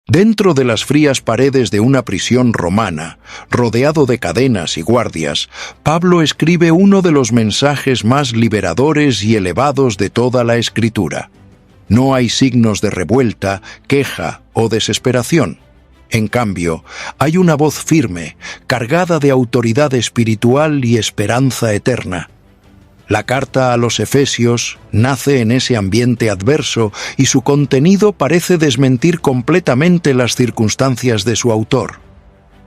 Dentro de las frías paredes de una prisión romana, rodeado de cadenas y guardias, Pablo escribe uno de los mensajes más liberadores y elevados de toda la Escritura. No hay signos de revuelta, queja o desesperación. En cambio, hay una voz firme, cargada de autoridad espiritual y esperanza eterna. La carta a los Efesios nace en ese ambiente adverso y su contenido parece desmentir completamente las circunstancias de su autor.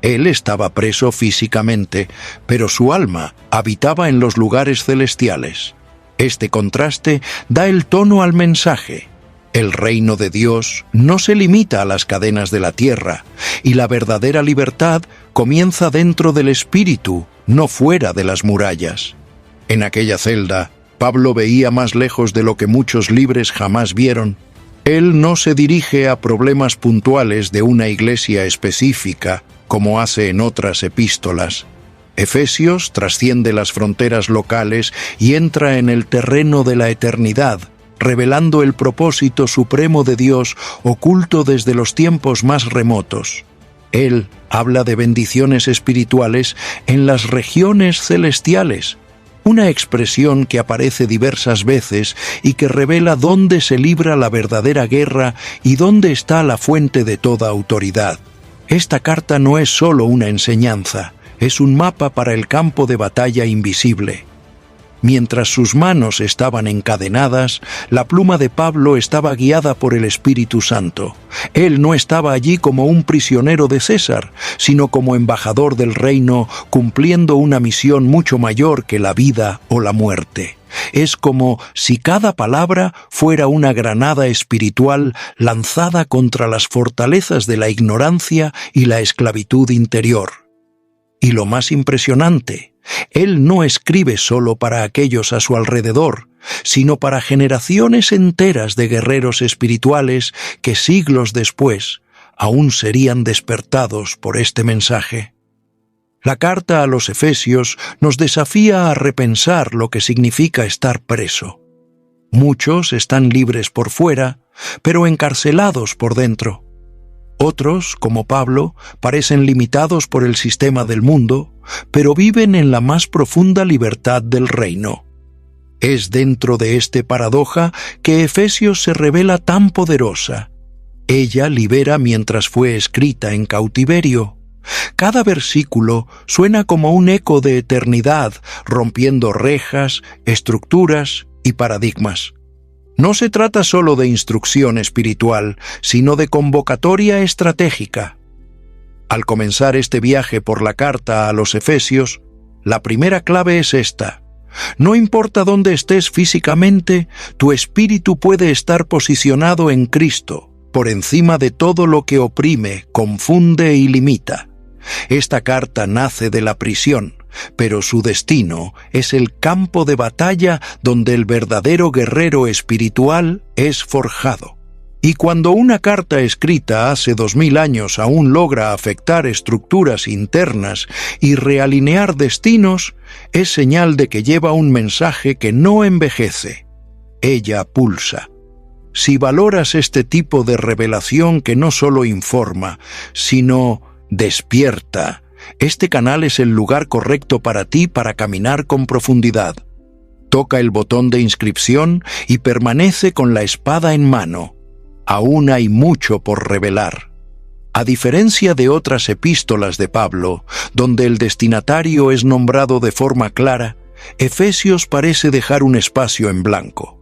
Él estaba preso físicamente, pero su alma habitaba en los lugares celestiales. Este contraste da el tono al mensaje. El reino de Dios no se limita a las cadenas de la tierra, y la verdadera libertad comienza dentro del espíritu, no fuera de las murallas. En aquella celda, Pablo veía más lejos de lo que muchos libres jamás vieron. Él no se dirige a problemas puntuales de una iglesia específica, como hace en otras epístolas. Efesios trasciende las fronteras locales y entra en el terreno de la eternidad, revelando el propósito supremo de Dios oculto desde los tiempos más remotos. Él habla de bendiciones espirituales en las regiones celestiales, una expresión que aparece diversas veces y que revela dónde se libra la verdadera guerra y dónde está la fuente de toda autoridad. Esta carta no es solo una enseñanza, es un mapa para el campo de batalla invisible. Mientras sus manos estaban encadenadas, la pluma de Pablo estaba guiada por el Espíritu Santo. Él no estaba allí como un prisionero de César, sino como embajador del reino, cumpliendo una misión mucho mayor que la vida o la muerte. Es como si cada palabra fuera una granada espiritual lanzada contra las fortalezas de la ignorancia y la esclavitud interior. Y lo más impresionante, él no escribe solo para aquellos a su alrededor, sino para generaciones enteras de guerreros espirituales que siglos después aún serían despertados por este mensaje. La carta a los Efesios nos desafía a repensar lo que significa estar preso. Muchos están libres por fuera, pero encarcelados por dentro. Otros, como Pablo, parecen limitados por el sistema del mundo, pero viven en la más profunda libertad del reino. Es dentro de esta paradoja que Efesios se revela tan poderosa. Ella libera mientras fue escrita en cautiverio. Cada versículo suena como un eco de eternidad, rompiendo rejas, estructuras y paradigmas. No se trata solo de instrucción espiritual, sino de convocatoria estratégica. Al comenzar este viaje por la carta a los Efesios, la primera clave es esta: no importa dónde estés físicamente, tu espíritu puede estar posicionado en Cristo, por encima de todo lo que oprime, confunde y limita. Esta carta nace de la prisión, pero su destino es el campo de batalla donde el verdadero guerrero espiritual es forjado. Y cuando una carta escrita hace 2000 años aún logra afectar estructuras internas y realinear destinos, es señal de que lleva un mensaje que no envejece. Ella pulsa. Si valoras este tipo de revelación que no solo informa, sino despierta, este canal es el lugar correcto para ti para caminar con profundidad. Toca el botón de inscripción y permanece con la espada en mano. Aún hay mucho por revelar. A diferencia de otras epístolas de Pablo, donde el destinatario es nombrado de forma clara, Efesios parece dejar un espacio en blanco.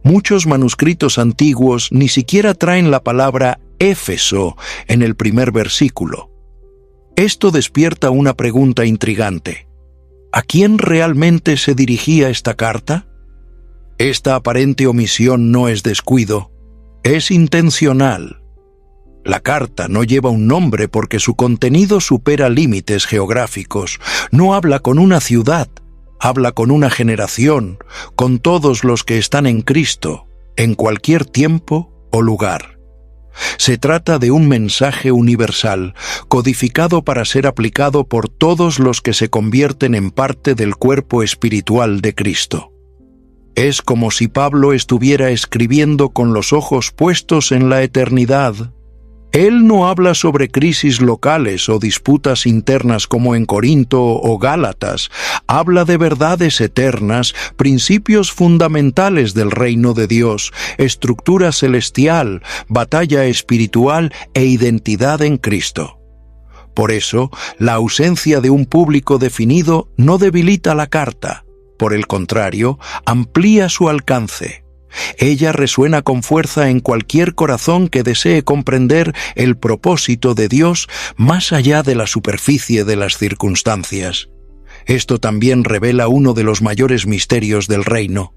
Muchos manuscritos antiguos ni siquiera traen la palabra Éfeso en el primer versículo. Esto despierta una pregunta intrigante. ¿A quién realmente se dirigía esta carta? Esta aparente omisión no es descuido, es intencional. La carta no lleva un nombre porque su contenido supera límites geográficos. No habla con una ciudad, habla con una generación, con todos los que están en Cristo, en cualquier tiempo o lugar. Se trata de un mensaje universal, codificado para ser aplicado por todos los que se convierten en parte del cuerpo espiritual de Cristo. Es como si Pablo estuviera escribiendo con los ojos puestos en la eternidad. Él no habla sobre crisis locales o disputas internas como en Corinto o Gálatas. Habla de verdades eternas, principios fundamentales del reino de Dios, estructura celestial, batalla espiritual e identidad en Cristo. Por eso, la ausencia de un público definido no debilita la carta. Por el contrario, amplía su alcance. Ella resuena con fuerza en cualquier corazón que desee comprender el propósito de Dios más allá de la superficie de las circunstancias. Esto también revela uno de los mayores misterios del reino.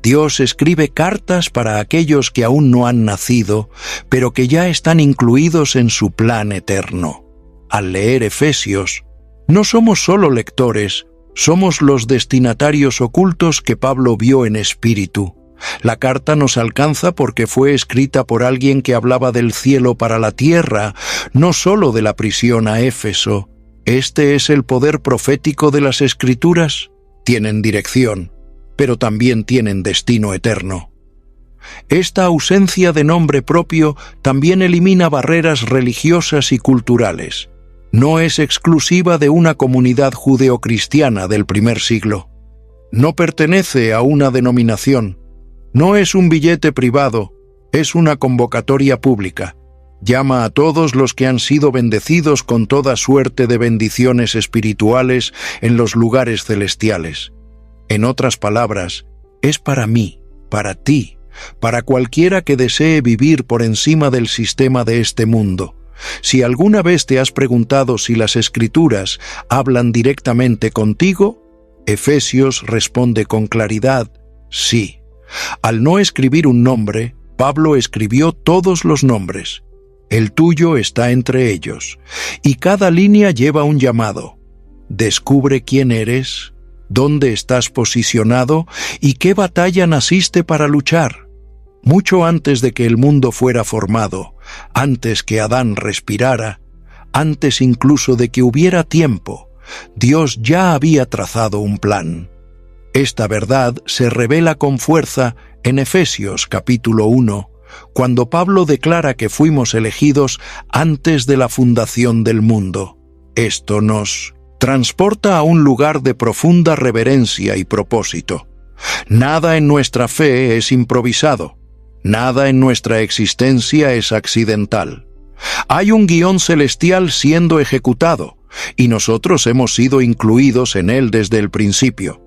Dios escribe cartas para aquellos que aún no han nacido, pero que ya están incluidos en su plan eterno. Al leer Efesios, no somos solo lectores, somos los destinatarios ocultos que Pablo vio en espíritu. La carta nos alcanza porque fue escrita por alguien que hablaba del cielo para la tierra, no solo de la prisión a Éfeso. Este es el poder profético de las Escrituras. Tienen dirección, pero también tienen destino eterno. Esta ausencia de nombre propio también elimina barreras religiosas y culturales. No es exclusiva de una comunidad judeocristiana del primer siglo. No pertenece a una denominación. No es un billete privado, es una convocatoria pública. Llama a todos los que han sido bendecidos con toda suerte de bendiciones espirituales en los lugares celestiales. En otras palabras, es para mí, para ti, para cualquiera que desee vivir por encima del sistema de este mundo. Si alguna vez te has preguntado si las Escrituras hablan directamente contigo, Efesios responde con claridad, sí. Al no escribir un nombre, Pablo escribió todos los nombres. El tuyo está entre ellos, y cada línea lleva un llamado. Descubre quién eres, dónde estás posicionado y qué batalla naciste para luchar. Mucho antes de que el mundo fuera formado, antes que Adán respirara, antes incluso de que hubiera tiempo, Dios ya había trazado un plan. Esta verdad se revela con fuerza en Efesios capítulo 1, cuando Pablo declara que fuimos elegidos antes de la fundación del mundo. Esto nos transporta a un lugar de profunda reverencia y propósito. Nada en nuestra fe es improvisado. Nada en nuestra existencia es accidental. Hay un guión celestial siendo ejecutado, y nosotros hemos sido incluidos en él desde el principio.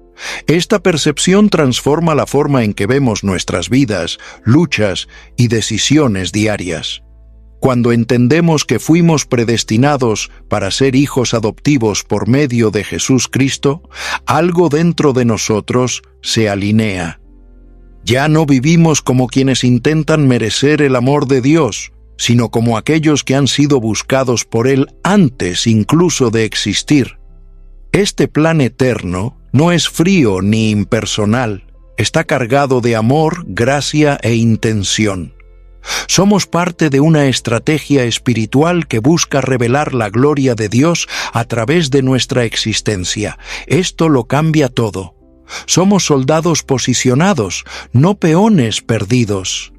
Esta percepción transforma la forma en que vemos nuestras vidas, luchas y decisiones diarias. Cuando entendemos que fuimos predestinados para ser hijos adoptivos por medio de Jesús Cristo, algo dentro de nosotros se alinea. Ya no vivimos como quienes intentan merecer el amor de Dios, sino como aquellos que han sido buscados por Él antes incluso de existir. Este plan eterno no es frío ni impersonal, está cargado de amor, gracia e intención. Somos parte de una estrategia espiritual que busca revelar la gloria de Dios a través de nuestra existencia. Esto lo cambia todo. Somos soldados posicionados, no peones perdidos.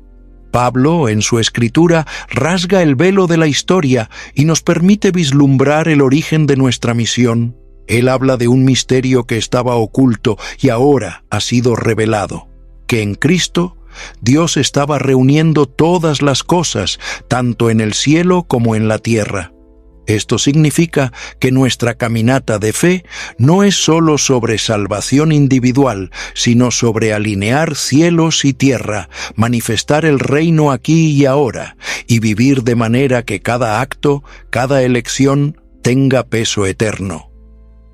Pablo, en su escritura, rasga el velo de la historia y nos permite vislumbrar el origen de nuestra misión. Él habla de un misterio que estaba oculto y ahora ha sido revelado, que en Cristo Dios estaba reuniendo todas las cosas, tanto en el cielo como en la tierra. Esto significa que nuestra caminata de fe no es solo sobre salvación individual, sino sobre alinear cielos y tierra, manifestar el reino aquí y ahora, y vivir de manera que cada acto, cada elección, tenga peso eterno.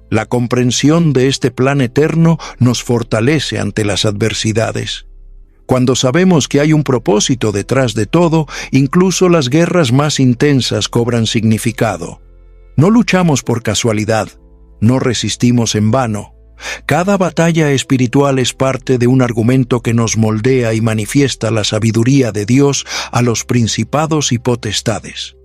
La comprensión de este plan eterno nos fortalece ante las adversidades. Cuando sabemos que hay un propósito detrás de todo, incluso las guerras más intensas cobran significado. No luchamos por casualidad, no resistimos en vano. Cada batalla espiritual es parte de un argumento que nos moldea y manifiesta la sabiduría de Dios a los principados y potestades.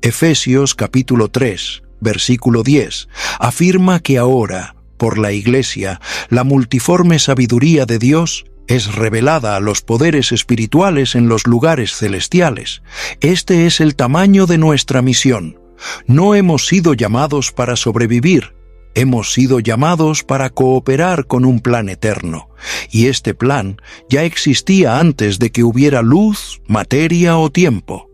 Efesios capítulo 3, versículo 10, afirma que ahora, por la Iglesia, la multiforme sabiduría de Dios Es revelada a los poderes espirituales en los lugares celestiales. Este es el tamaño de nuestra misión. No hemos sido llamados para sobrevivir. Hemos sido llamados para cooperar con un plan eterno. Y este plan ya existía antes de que hubiera luz, materia o tiempo.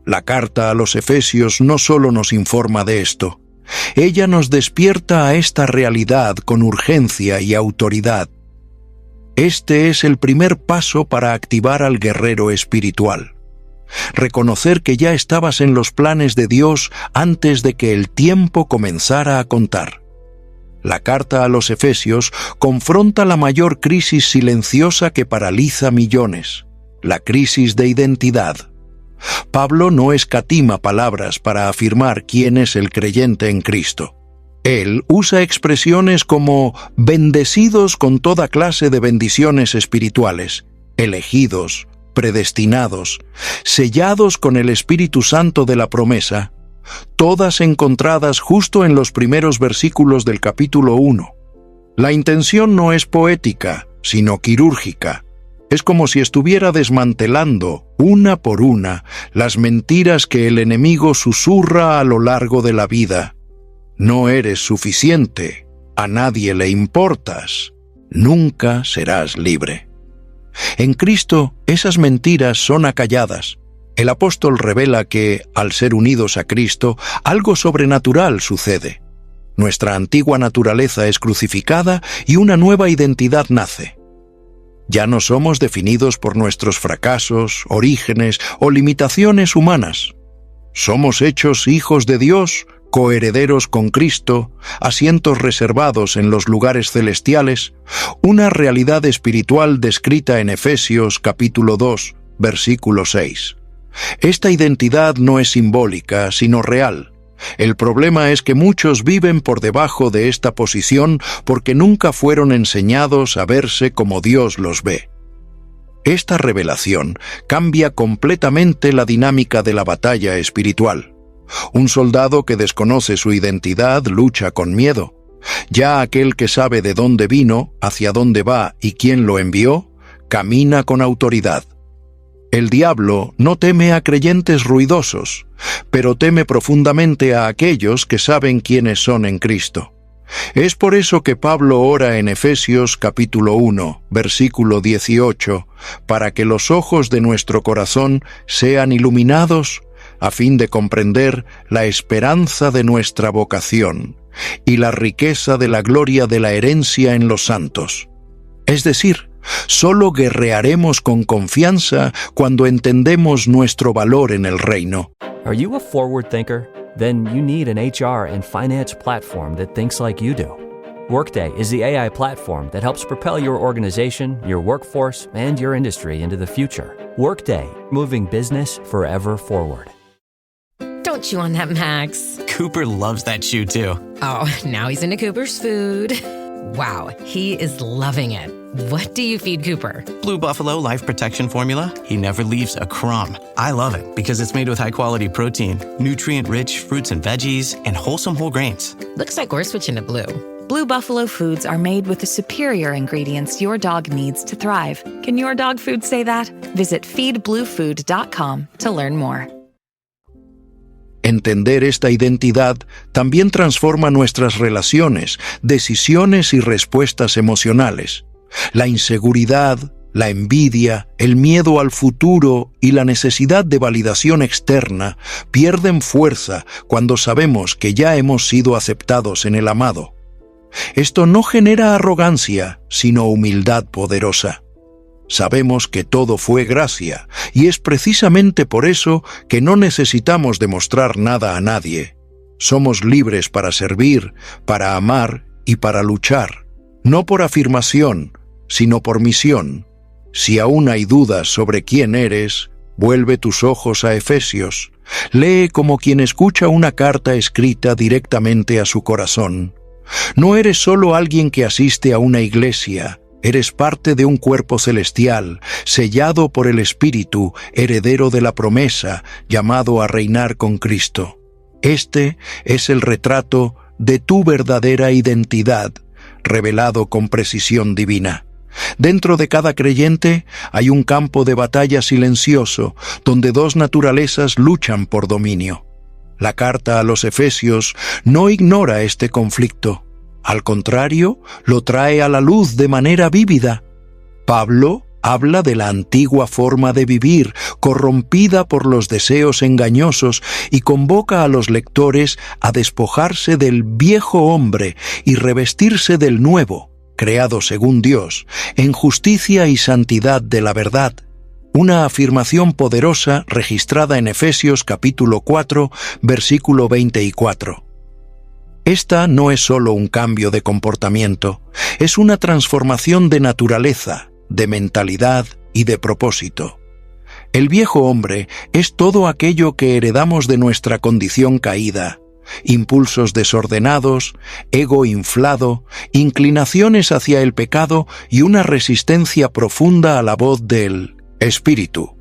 La carta a los Efesios no solo nos informa de esto. Ella nos despierta a esta realidad con urgencia y autoridad. Este es el primer paso para activar al guerrero espiritual. Reconocer que ya estabas en los planes de Dios antes de que el tiempo comenzara a contar. La carta a los Efesios confronta la mayor crisis silenciosa que paraliza millones, la crisis de identidad. Pablo no escatima palabras para afirmar quién es el creyente en Cristo. Él usa expresiones como bendecidos con toda clase de bendiciones espirituales, elegidos, predestinados, sellados con el Espíritu Santo de la promesa, todas encontradas justo en los primeros versículos del capítulo 1. La intención no es poética, sino quirúrgica. Es como si estuviera desmantelando, una por una, las mentiras que el enemigo susurra a lo largo de la vida. No eres suficiente, a nadie le importas, nunca serás libre. En Cristo, esas mentiras son acalladas. El apóstol revela que, al ser unidos a Cristo, algo sobrenatural sucede. Nuestra antigua naturaleza es crucificada y una nueva identidad nace. Ya no somos definidos por nuestros fracasos, orígenes o limitaciones humanas. Somos hechos hijos de Dios, coherederos con Cristo, asientos reservados en los lugares celestiales, una realidad espiritual descrita en Efesios capítulo 2, versículo 6. Esta identidad no es simbólica, sino real. El problema es que muchos viven por debajo de esta posición porque nunca fueron enseñados a verse como Dios los ve. Esta revelación cambia completamente la dinámica de la batalla espiritual. Un soldado que desconoce su identidad lucha con miedo. Ya aquel que sabe de dónde vino, hacia dónde va y quién lo envió, camina con autoridad. El diablo no teme a creyentes ruidosos, pero teme profundamente a aquellos que saben quiénes son en Cristo. Es por eso que Pablo ora en Efesios capítulo 1, versículo 18, para que los ojos de nuestro corazón sean iluminados a fin de comprender la esperanza de nuestra vocación y la riqueza de la gloria de la herencia en los santos. Es decir, solo guerrearemos con confianza cuando entendemos nuestro valor en el reino. Are you a forward thinker? Then you need an HR and finance platform that thinks like you do. Workday is the AI platform that helps propel your organization, your workforce, and your industry into the future. Workday, moving business forever forward. Don't chew on that, Max. Cooper loves that chew too. Oh, now he's into Cooper's food. Wow, he is loving it. What do you feed Cooper? Blue Buffalo Life Protection Formula. He never leaves a crumb. I love it because it's made with high-quality protein, nutrient-rich fruits and veggies, and wholesome whole grains. Looks like we're switching to Blue. Blue Buffalo foods are made with the superior ingredients your dog needs to thrive. Can your dog food say that? Visit feedbluefood.com to learn more. Entender esta identidad también transforma nuestras relaciones, decisiones y respuestas emocionales. La inseguridad, la envidia, el miedo al futuro y la necesidad de validación externa pierden fuerza cuando sabemos que ya hemos sido aceptados en el amado. Esto no genera arrogancia, sino humildad poderosa. Sabemos que todo fue gracia, y es precisamente por eso que no necesitamos demostrar nada a nadie. Somos libres para servir, para amar y para luchar, no por afirmación, sino por misión. Si aún hay dudas sobre quién eres, vuelve tus ojos a Efesios. Lee como quien escucha una carta escrita directamente a su corazón. No eres solo alguien que asiste a una iglesia. Eres parte de un cuerpo celestial, sellado por el Espíritu, heredero de la promesa, llamado a reinar con Cristo. Este es el retrato de tu verdadera identidad, revelado con precisión divina. Dentro de cada creyente hay un campo de batalla silencioso, donde dos naturalezas luchan por dominio. La carta a los Efesios no ignora este conflicto. Al contrario, lo trae a la luz de manera vívida. Pablo habla de la antigua forma de vivir, corrompida por los deseos engañosos, y convoca a los lectores a despojarse del viejo hombre y revestirse del nuevo, creado según Dios, en justicia y santidad de la verdad. Una afirmación poderosa registrada en Efesios capítulo 4, versículo 24. Esta no es solo un cambio de comportamiento, es una transformación de naturaleza, de mentalidad y de propósito. El viejo hombre es todo aquello que heredamos de nuestra condición caída: impulsos desordenados, ego inflado, inclinaciones hacia el pecado y una resistencia profunda a la voz del Espíritu.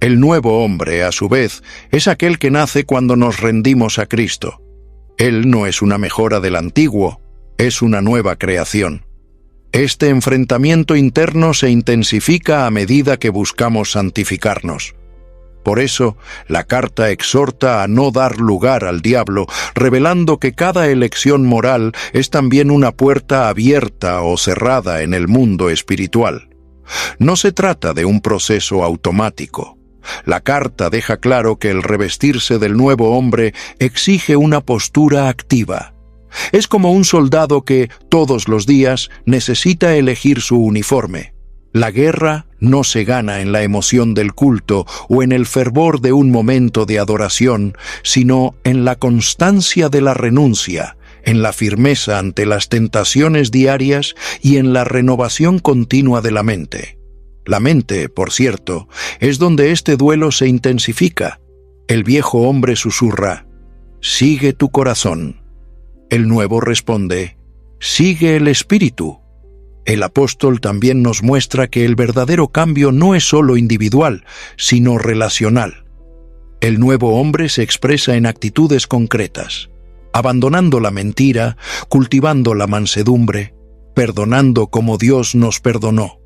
El nuevo hombre, a su vez, es aquel que nace cuando nos rendimos a Cristo. Él no es una mejora del antiguo, es una nueva creación. Este enfrentamiento interno se intensifica a medida que buscamos santificarnos. Por eso, la carta exhorta a no dar lugar al diablo, revelando que cada elección moral es también una puerta abierta o cerrada en el mundo espiritual. No se trata de un proceso automático. La carta deja claro que el revestirse del nuevo hombre exige una postura activa. Es como un soldado que, todos los días, necesita elegir su uniforme. La guerra no se gana en la emoción del culto o en el fervor de un momento de adoración, sino en la constancia de la renuncia, en la firmeza ante las tentaciones diarias y en la renovación continua de la mente. La mente, por cierto, es donde este duelo se intensifica. El viejo hombre susurra: «Sigue tu corazón». El nuevo responde: «Sigue el espíritu». El apóstol también nos muestra que el verdadero cambio no es solo individual, sino relacional. El nuevo hombre se expresa en actitudes concretas, abandonando la mentira, cultivando la mansedumbre, perdonando como Dios nos perdonó.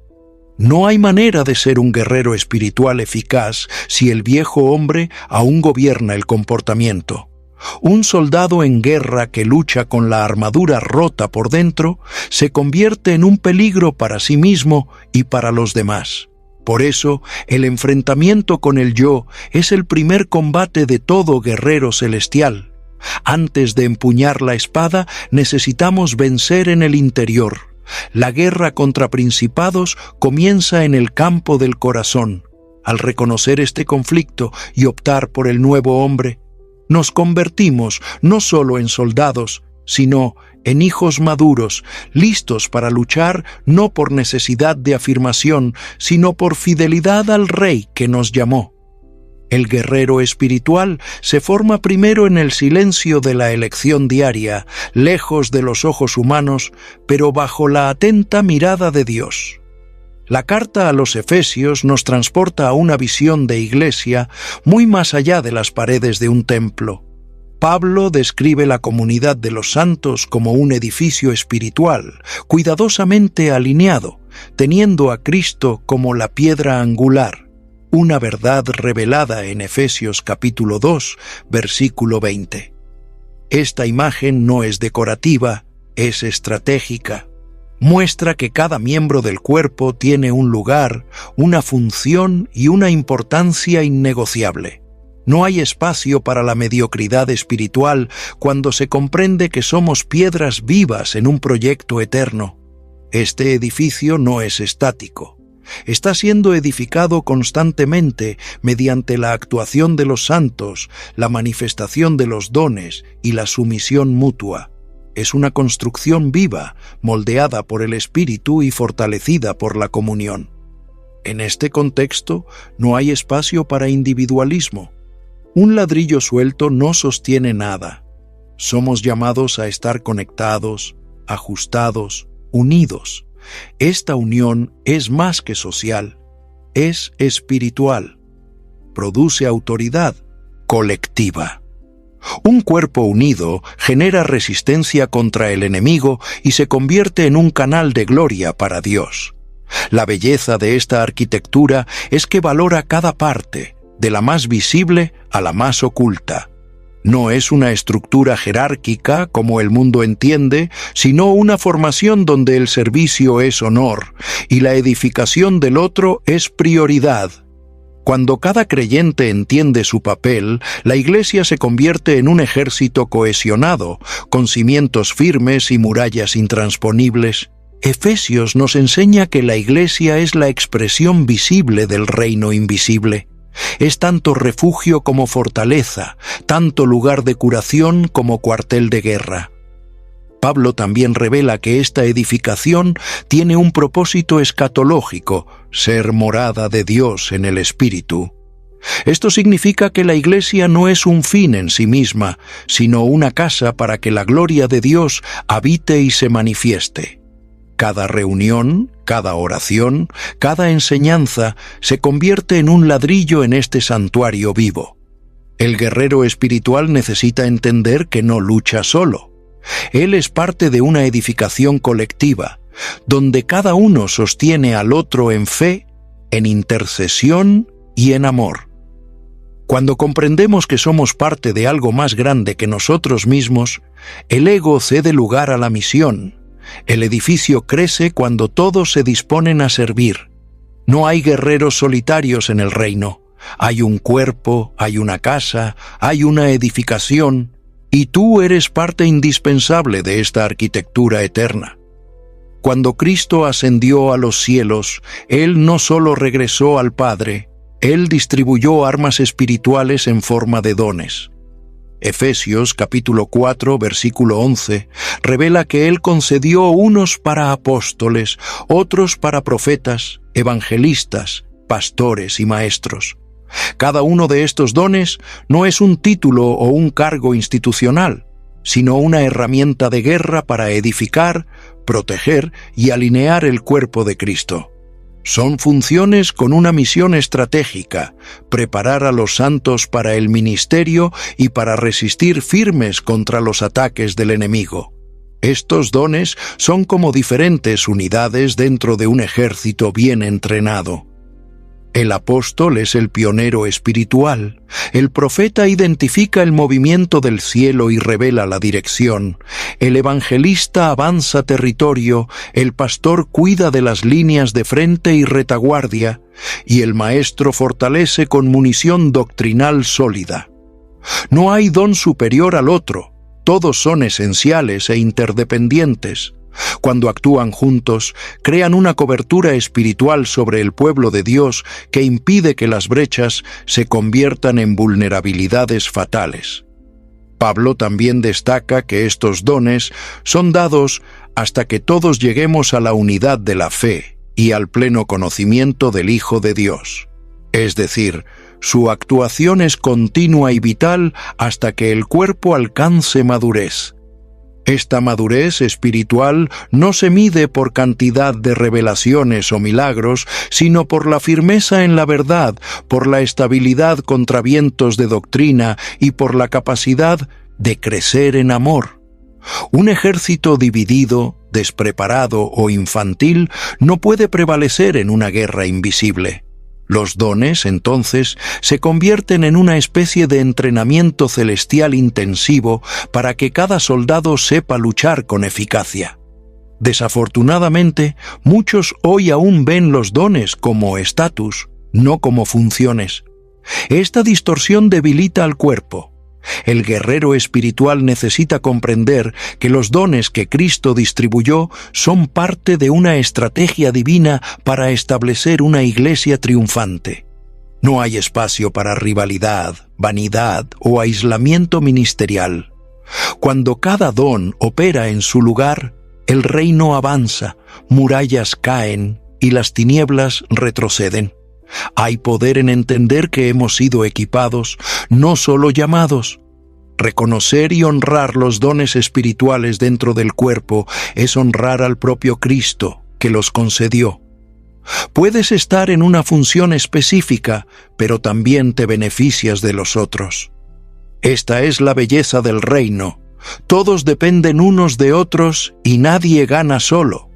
No hay manera de ser un guerrero espiritual eficaz si el viejo hombre aún gobierna el comportamiento. Un soldado en guerra que lucha con la armadura rota por dentro se convierte en un peligro para sí mismo y para los demás. Por eso, el enfrentamiento con el yo es el primer combate de todo guerrero celestial. Antes de empuñar la espada, necesitamos vencer en el interior. La guerra contra principados comienza en el campo del corazón. Al reconocer este conflicto y optar por el nuevo hombre, nos convertimos no solo en soldados, sino en hijos maduros, listos para luchar no por necesidad de afirmación, sino por fidelidad al Rey que nos llamó. El guerrero espiritual se forma primero en el silencio de la elección diaria, lejos de los ojos humanos, pero bajo la atenta mirada de Dios. La carta a los Efesios nos transporta a una visión de iglesia muy más allá de las paredes de un templo. Pablo describe la comunidad de los santos como un edificio espiritual, cuidadosamente alineado, teniendo a Cristo como la piedra angular, una verdad revelada en Efesios capítulo 2, versículo 20. Esta imagen no es decorativa, es estratégica. Muestra que cada miembro del cuerpo tiene un lugar, una función y una importancia innegociable. No hay espacio para la mediocridad espiritual cuando se comprende que somos piedras vivas en un proyecto eterno. Este edificio no es estático. Está siendo edificado constantemente mediante la actuación de los santos, la manifestación de los dones y la sumisión mutua. Es una construcción viva, moldeada por el Espíritu y fortalecida por la comunión. En este contexto, no hay espacio para individualismo. Un ladrillo suelto no sostiene nada. Somos llamados a estar conectados, ajustados, unidos. Esta unión es más que social, es espiritual. Produce autoridad colectiva. Un cuerpo unido genera resistencia contra el enemigo y se convierte en un canal de gloria para Dios. La belleza de esta arquitectura es que valora cada parte, de la más visible a la más oculta. No es una estructura jerárquica como el mundo entiende, sino una formación donde el servicio es honor y la edificación del otro es prioridad. Cuando cada creyente entiende su papel, la Iglesia se convierte en un ejército cohesionado, con cimientos firmes y murallas intransponibles. Efesios nos enseña que la Iglesia es la expresión visible del reino invisible. Es tanto refugio como fortaleza, tanto lugar de curación como cuartel de guerra. Pablo también revela que esta edificación tiene un propósito escatológico, ser morada de Dios en el Espíritu. Esto significa que la Iglesia no es un fin en sí misma, sino una casa para que la gloria de Dios habite y se manifieste. Cada reunión, cada oración, cada enseñanza se convierte en un ladrillo en este santuario vivo. El guerrero espiritual necesita entender que no lucha solo. Él es parte de una edificación colectiva, donde cada uno sostiene al otro en fe, en intercesión y en amor. Cuando comprendemos que somos parte de algo más grande que nosotros mismos, el ego cede lugar a la misión. El edificio crece cuando todos se disponen a servir. No hay guerreros solitarios en el reino. Hay un cuerpo, hay una casa, hay una edificación, y tú eres parte indispensable de esta arquitectura eterna. Cuando Cristo ascendió a los cielos, Él no solo regresó al Padre, Él distribuyó armas espirituales en forma de dones. Efesios capítulo 4, versículo 11, revela que Él concedió unos para apóstoles, otros para profetas, evangelistas, pastores y maestros. Cada uno de estos dones no es un título o un cargo institucional, sino una herramienta de guerra para edificar, proteger y alinear el cuerpo de Cristo. Son funciones con una misión estratégica, preparar a los santos para el ministerio y para resistir firmes contra los ataques del enemigo. Estos dones son como diferentes unidades dentro de un ejército bien entrenado. El apóstol es el pionero espiritual. El profeta identifica el movimiento del cielo y revela la dirección. El evangelista avanza territorio, el pastor cuida de las líneas de frente y retaguardia, y el maestro fortalece con munición doctrinal sólida. No hay don superior al otro. Todos son esenciales e interdependientes. Cuando actúan juntos, crean una cobertura espiritual sobre el pueblo de Dios que impide que las brechas se conviertan en vulnerabilidades fatales. Pablo también destaca que estos dones son dados hasta que todos lleguemos a la unidad de la fe y al pleno conocimiento del Hijo de Dios. Es decir, su actuación es continua y vital hasta que el cuerpo alcance madurez. Esta madurez espiritual no se mide por cantidad de revelaciones o milagros, sino por la firmeza en la verdad, por la estabilidad contra vientos de doctrina y por la capacidad de crecer en amor. Un ejército dividido, despreparado o infantil no puede prevalecer en una guerra invisible. Los dones, entonces, se convierten en una especie de entrenamiento celestial intensivo para que cada soldado sepa luchar con eficacia. Desafortunadamente, muchos hoy aún ven los dones como estatus, no como funciones. Esta distorsión debilita al cuerpo. El guerrero espiritual necesita comprender que los dones que Cristo distribuyó son parte de una estrategia divina para establecer una iglesia triunfante. No hay espacio para rivalidad, vanidad o aislamiento ministerial. Cuando cada don opera en su lugar, el reino avanza, murallas caen y las tinieblas retroceden. Hay poder en entender que hemos sido equipados, no solo llamados. Reconocer y honrar los dones espirituales dentro del cuerpo es honrar al propio Cristo, que los concedió. Puedes estar en una función específica, pero también te beneficias de los otros. Esta es la belleza del reino. Todos dependen unos de otros y nadie gana solo.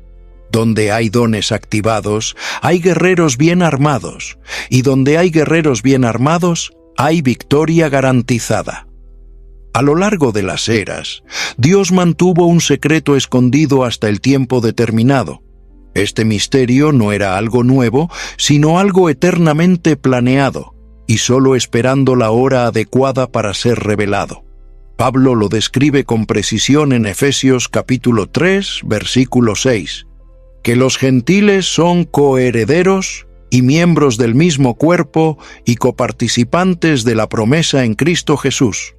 Donde hay dones activados, hay guerreros bien armados, y donde hay guerreros bien armados, hay victoria garantizada. A lo largo de las eras, Dios mantuvo un secreto escondido hasta el tiempo determinado. Este misterio no era algo nuevo, sino algo eternamente planeado, y solo esperando la hora adecuada para ser revelado. Pablo lo describe con precisión en Efesios capítulo 3, versículo 6, que los gentiles son coherederos y miembros del mismo cuerpo y coparticipantes de la promesa en Cristo Jesús.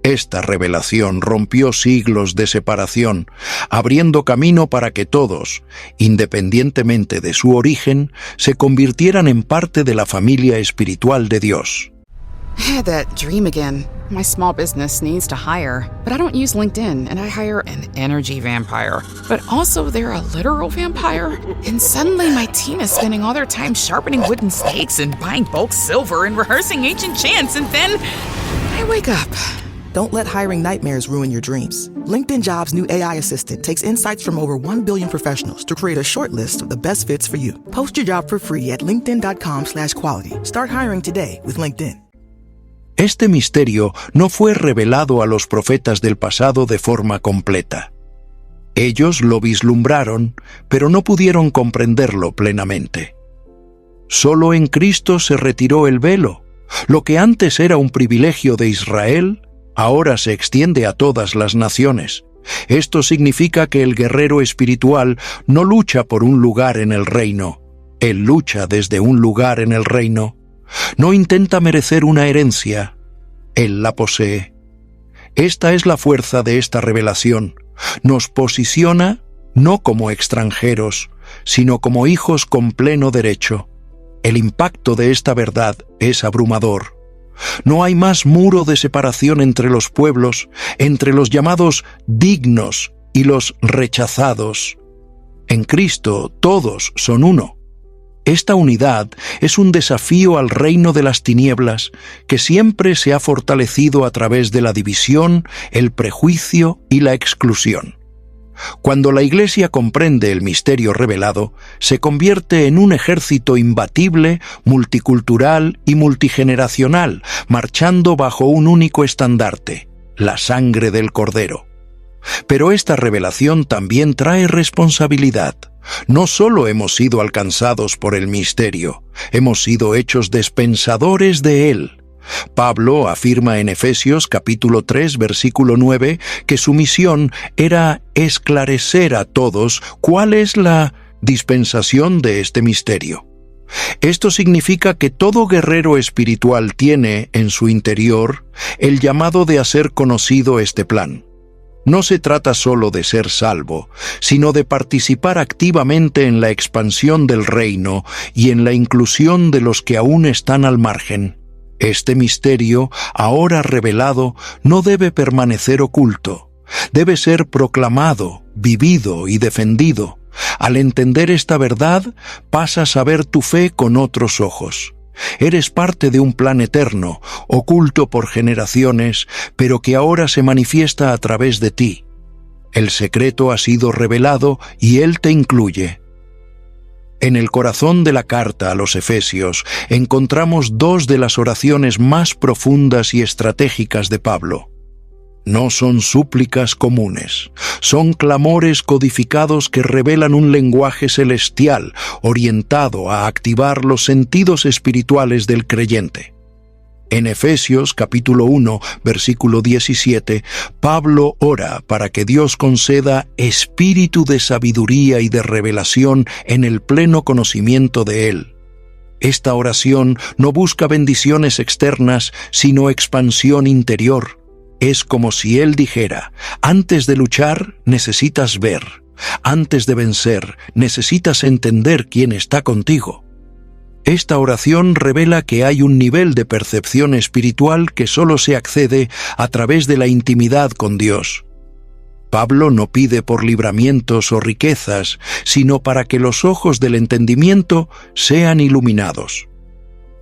Esta revelación rompió siglos de separación, abriendo camino para que todos, independientemente de su origen, se convirtieran en parte de la familia espiritual de Dios. I had that dream again. My small business needs to hire, but I don't use LinkedIn, and I hire an energy vampire. But also they're a literal vampire. And suddenly my team is spending all their time sharpening wooden stakes and buying bulk silver and rehearsing ancient chants, and then I wake up. Don't let hiring nightmares ruin your dreams. LinkedIn Jobs' new AI assistant takes insights from over 1 billion professionals to create a short list of the best fits for you. Post your job for free at linkedin.com/quality. Start hiring today with LinkedIn. Este misterio no fue revelado a los profetas del pasado de forma completa. Ellos lo vislumbraron, pero no pudieron comprenderlo plenamente. Solo en Cristo se retiró el velo. Lo que antes era un privilegio de Israel, ahora se extiende a todas las naciones. Esto significa que el guerrero espiritual no lucha por un lugar en el reino. Él lucha desde un lugar en el reino. No intenta merecer una herencia. Él la posee. Esta es la fuerza de esta revelación. Nos posiciona no como extranjeros, sino como hijos con pleno derecho. El impacto de esta verdad es abrumador. No hay más muro de separación entre los pueblos, entre los llamados dignos y los rechazados. En Cristo todos son uno. Esta unidad es un desafío al reino de las tinieblas que siempre se ha fortalecido a través de la división, el prejuicio y la exclusión. Cuando la Iglesia comprende el misterio revelado, se convierte en un ejército imbatible, multicultural y multigeneracional, marchando bajo un único estandarte, la sangre del Cordero. Pero esta revelación también trae responsabilidad. No solo hemos sido alcanzados por el misterio, hemos sido hechos dispensadores de él. Pablo afirma en Efesios capítulo 3, versículo 9, que su misión era esclarecer a todos cuál es la dispensación de este misterio. Esto significa que todo guerrero espiritual tiene en su interior el llamado de hacer conocido este plan. No se trata solo de ser salvo, sino de participar activamente en la expansión del reino y en la inclusión de los que aún están al margen. Este misterio, ahora revelado, no debe permanecer oculto. Debe ser proclamado, vivido y defendido. Al entender esta verdad, pasas a ver tu fe con otros ojos. Eres parte de un plan eterno, oculto por generaciones, pero que ahora se manifiesta a través de ti. El secreto ha sido revelado y él te incluye. En el corazón de la carta a los Efesios encontramos dos de las oraciones más profundas y estratégicas de Pablo. No son súplicas comunes, son clamores codificados que revelan un lenguaje celestial orientado a activar los sentidos espirituales del creyente. En Efesios capítulo 1, versículo 17, Pablo ora para que Dios conceda espíritu de sabiduría y de revelación en el pleno conocimiento de Él. Esta oración no busca bendiciones externas, sino expansión interior. Es como si Él dijera, antes de luchar necesitas ver, antes de vencer necesitas entender quién está contigo. Esta oración revela que hay un nivel de percepción espiritual que solo se accede a través de la intimidad con Dios. Pablo no pide por libramientos o riquezas, sino para que los ojos del entendimiento sean iluminados.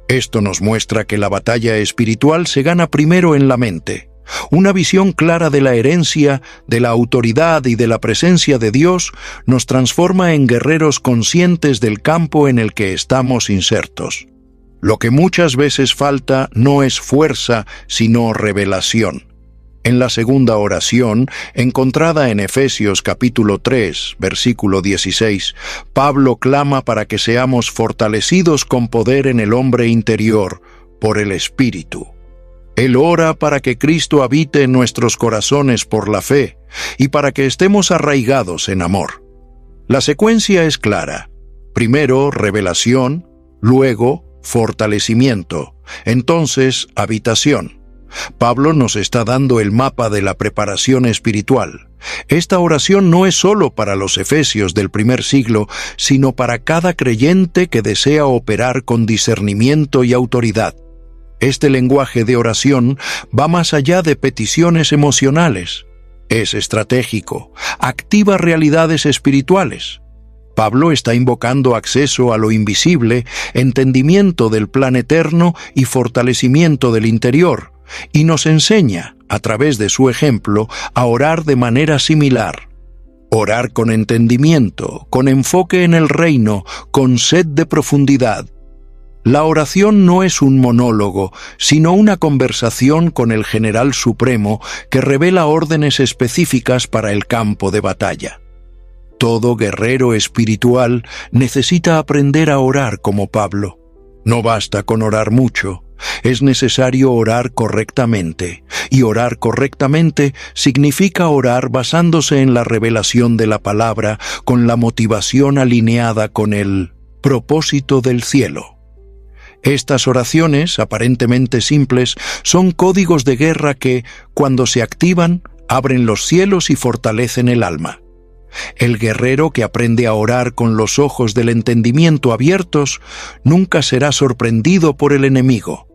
Esto nos muestra que la batalla espiritual se gana primero en la mente. Una visión clara de la herencia, de la autoridad y de la presencia de Dios nos transforma en guerreros conscientes del campo en el que estamos insertos. Lo que muchas veces falta no es fuerza, sino revelación. En la segunda oración, encontrada en Efesios capítulo 3, versículo 16, Pablo clama para que seamos fortalecidos con poder en el hombre interior, por el Espíritu. Él ora para que Cristo habite en nuestros corazones por la fe y para que estemos arraigados en amor. La secuencia es clara. Primero, revelación, luego, fortalecimiento, entonces, habitación. Pablo nos está dando el mapa de la preparación espiritual. Esta oración no es solo para los efesios del primer siglo, sino para cada creyente que desea operar con discernimiento y autoridad. Este lenguaje de oración va más allá de peticiones emocionales. Es estratégico, activa realidades espirituales. Pablo está invocando acceso a lo invisible, entendimiento del plan eterno y fortalecimiento del interior, y nos enseña, a través de su ejemplo, a orar de manera similar. Orar con entendimiento, con enfoque en el reino, con sed de profundidad. La oración no es un monólogo, sino una conversación con el General Supremo que revela órdenes específicas para el campo de batalla. Todo guerrero espiritual necesita aprender a orar como Pablo. No basta con orar mucho, es necesario orar correctamente, y orar correctamente significa orar basándose en la revelación de la palabra, con la motivación alineada con el propósito del cielo. Estas oraciones, aparentemente simples, son códigos de guerra que, cuando se activan, abren los cielos y fortalecen el alma. El guerrero que aprende a orar con los ojos del entendimiento abiertos nunca será sorprendido por el enemigo.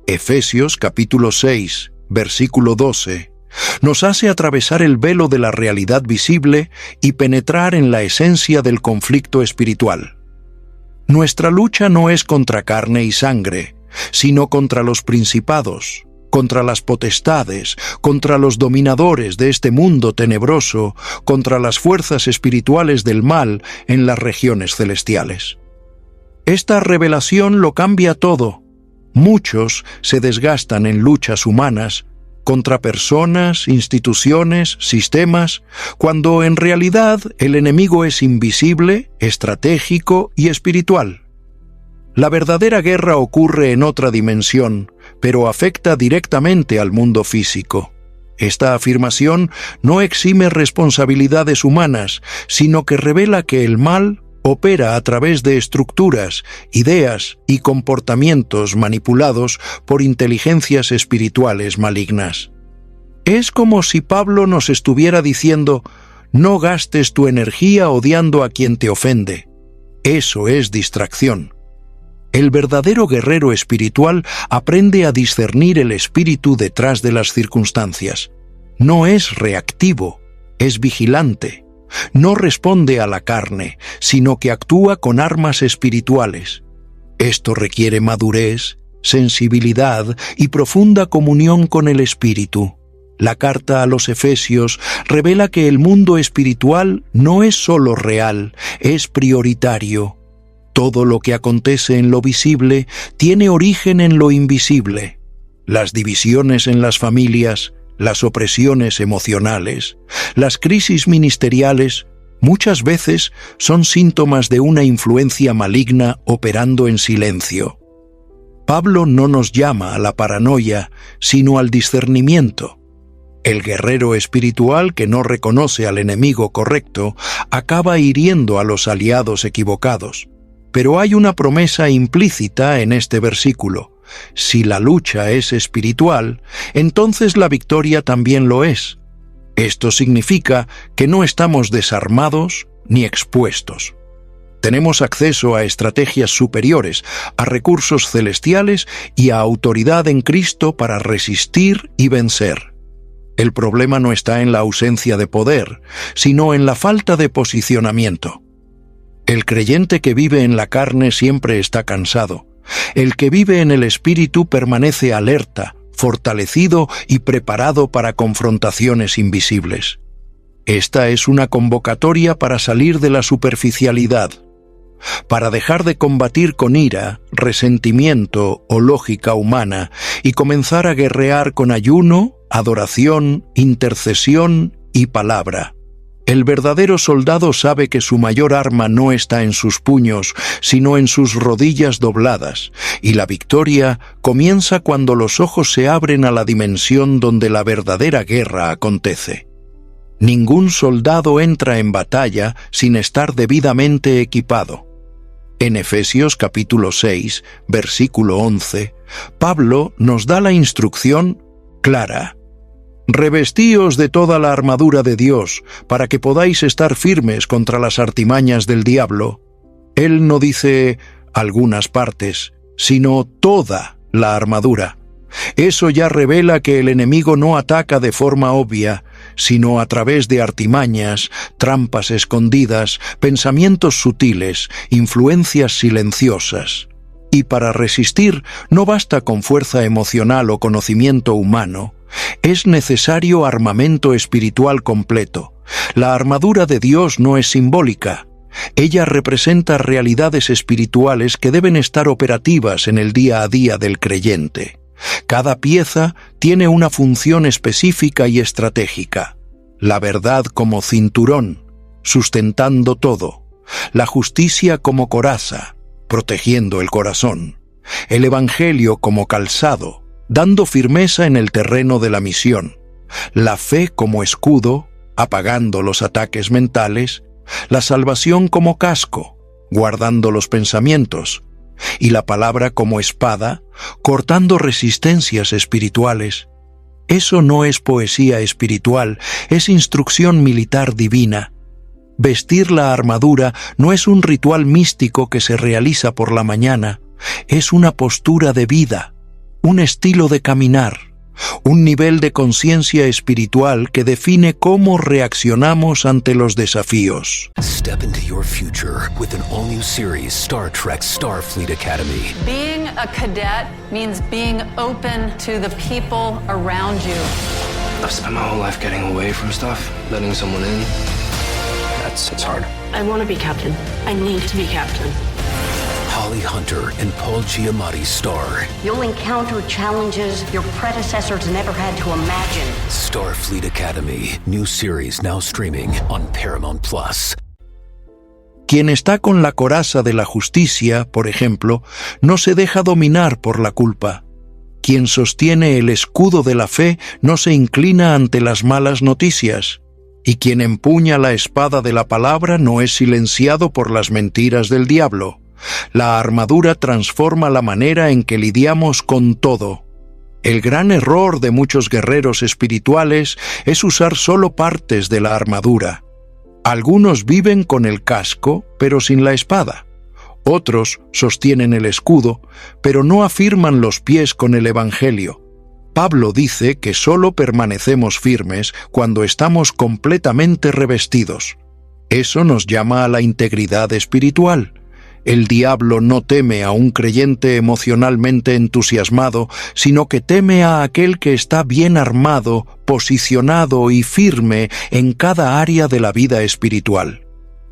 Efesios capítulo 6, versículo 12, nos hace atravesar el velo de la realidad visible y penetrar en la esencia del conflicto espiritual. Nuestra lucha no es contra carne y sangre, sino contra los principados, contra las potestades, contra los dominadores de este mundo tenebroso, contra las fuerzas espirituales del mal en las regiones celestiales. Esta revelación lo cambia todo. Muchos se desgastan en luchas humanas contra personas, instituciones, sistemas, cuando en realidad el enemigo es invisible, estratégico y espiritual. La verdadera guerra ocurre en otra dimensión, pero afecta directamente al mundo físico. Esta afirmación no exime responsabilidades humanas, sino que revela que el mal opera a través de estructuras, ideas y comportamientos manipulados por inteligencias espirituales malignas. Es como si Pablo nos estuviera diciendo: no gastes tu energía odiando a quien te ofende. Eso es distracción. El verdadero guerrero espiritual aprende a discernir el espíritu detrás de las circunstancias. No es reactivo, es vigilante. No responde a la carne, sino que actúa con armas espirituales. Esto requiere madurez, sensibilidad y profunda comunión con el Espíritu. La carta a los Efesios revela que el mundo espiritual no es solo real, es prioritario. Todo lo que acontece en lo visible tiene origen en lo invisible. Las divisiones en las familias, las opresiones emocionales, las crisis ministeriales, muchas veces son síntomas de una influencia maligna operando en silencio. Pablo no nos llama a la paranoia, sino al discernimiento. El guerrero espiritual que no reconoce al enemigo correcto acaba hiriendo a los aliados equivocados. Pero hay una promesa implícita en este versículo. Si la lucha es espiritual, entonces la victoria también lo es. Esto significa que no estamos desarmados ni expuestos. Tenemos acceso a estrategias superiores, a recursos celestiales y a autoridad en Cristo para resistir y vencer. El problema no está en la ausencia de poder, sino en la falta de posicionamiento. El creyente que vive en la carne siempre está cansado. El que vive en el Espíritu permanece alerta, fortalecido y preparado para confrontaciones invisibles. Esta es una convocatoria para salir de la superficialidad, para dejar de combatir con ira, resentimiento o lógica humana y comenzar a guerrear con ayuno, adoración, intercesión y palabra. El verdadero soldado sabe que su mayor arma no está en sus puños, sino en sus rodillas dobladas, y la victoria comienza cuando los ojos se abren a la dimensión donde la verdadera guerra acontece. Ningún soldado entra en batalla sin estar debidamente equipado. En Efesios capítulo 6, versículo 11, Pablo nos da la instrucción clara: «Revestíos de toda la armadura de Dios, para que podáis estar firmes contra las artimañas del diablo». Él no dice algunas partes, sino toda la armadura. Eso ya revela que el enemigo no ataca de forma obvia, sino a través de artimañas, trampas escondidas, pensamientos sutiles, influencias silenciosas. Y para resistir no basta con fuerza emocional o conocimiento humano. Es necesario armamento espiritual completo. La armadura de Dios no es simbólica. Ella representa realidades espirituales que deben estar operativas en el día a día del creyente. Cada pieza tiene una función específica y estratégica. La verdad como cinturón, sustentando todo. La justicia como coraza, protegiendo el corazón. El evangelio como calzado, dando firmeza en el terreno de la misión. La fe como escudo, apagando los ataques mentales. La salvación como casco, guardando los pensamientos. Y la palabra como espada, cortando resistencias espirituales. Eso no es poesía espiritual, es instrucción militar divina. Vestir la armadura no es un ritual místico que se realiza por la mañana, es una postura de vida, un estilo de caminar, un nivel de conciencia espiritual que define cómo reaccionamos ante los desafíos. Step into your future with an all-new series, Star Trek Starfleet Academy. Being a cadet means being open to the people around you. I've spent my whole life getting away from stuff, letting someone in. It's hard. I want to be captain. I need to be captain. Holly Hunter and Paul Giamatti star. You'll encounter challenges your predecessors never had to imagine. Starfleet Academy. New series now streaming on Paramount Plus. Quien está con la coraza de la justicia, por ejemplo, no se deja dominar por la culpa. Quien sostiene el escudo de la fe no se inclina ante las malas noticias. Y quien empuña la espada de la palabra no es silenciado por las mentiras del diablo. La armadura transforma la manera en que lidiamos con todo. El gran error de muchos guerreros espirituales es usar solo partes de la armadura. Algunos viven con el casco, pero sin la espada. Otros sostienen el escudo, pero no afirman los pies con el evangelio. Pablo dice que solo permanecemos firmes cuando estamos completamente revestidos. Eso nos llama a la integridad espiritual. El diablo no teme a un creyente emocionalmente entusiasmado, sino que teme a aquel que está bien armado, posicionado y firme en cada área de la vida espiritual.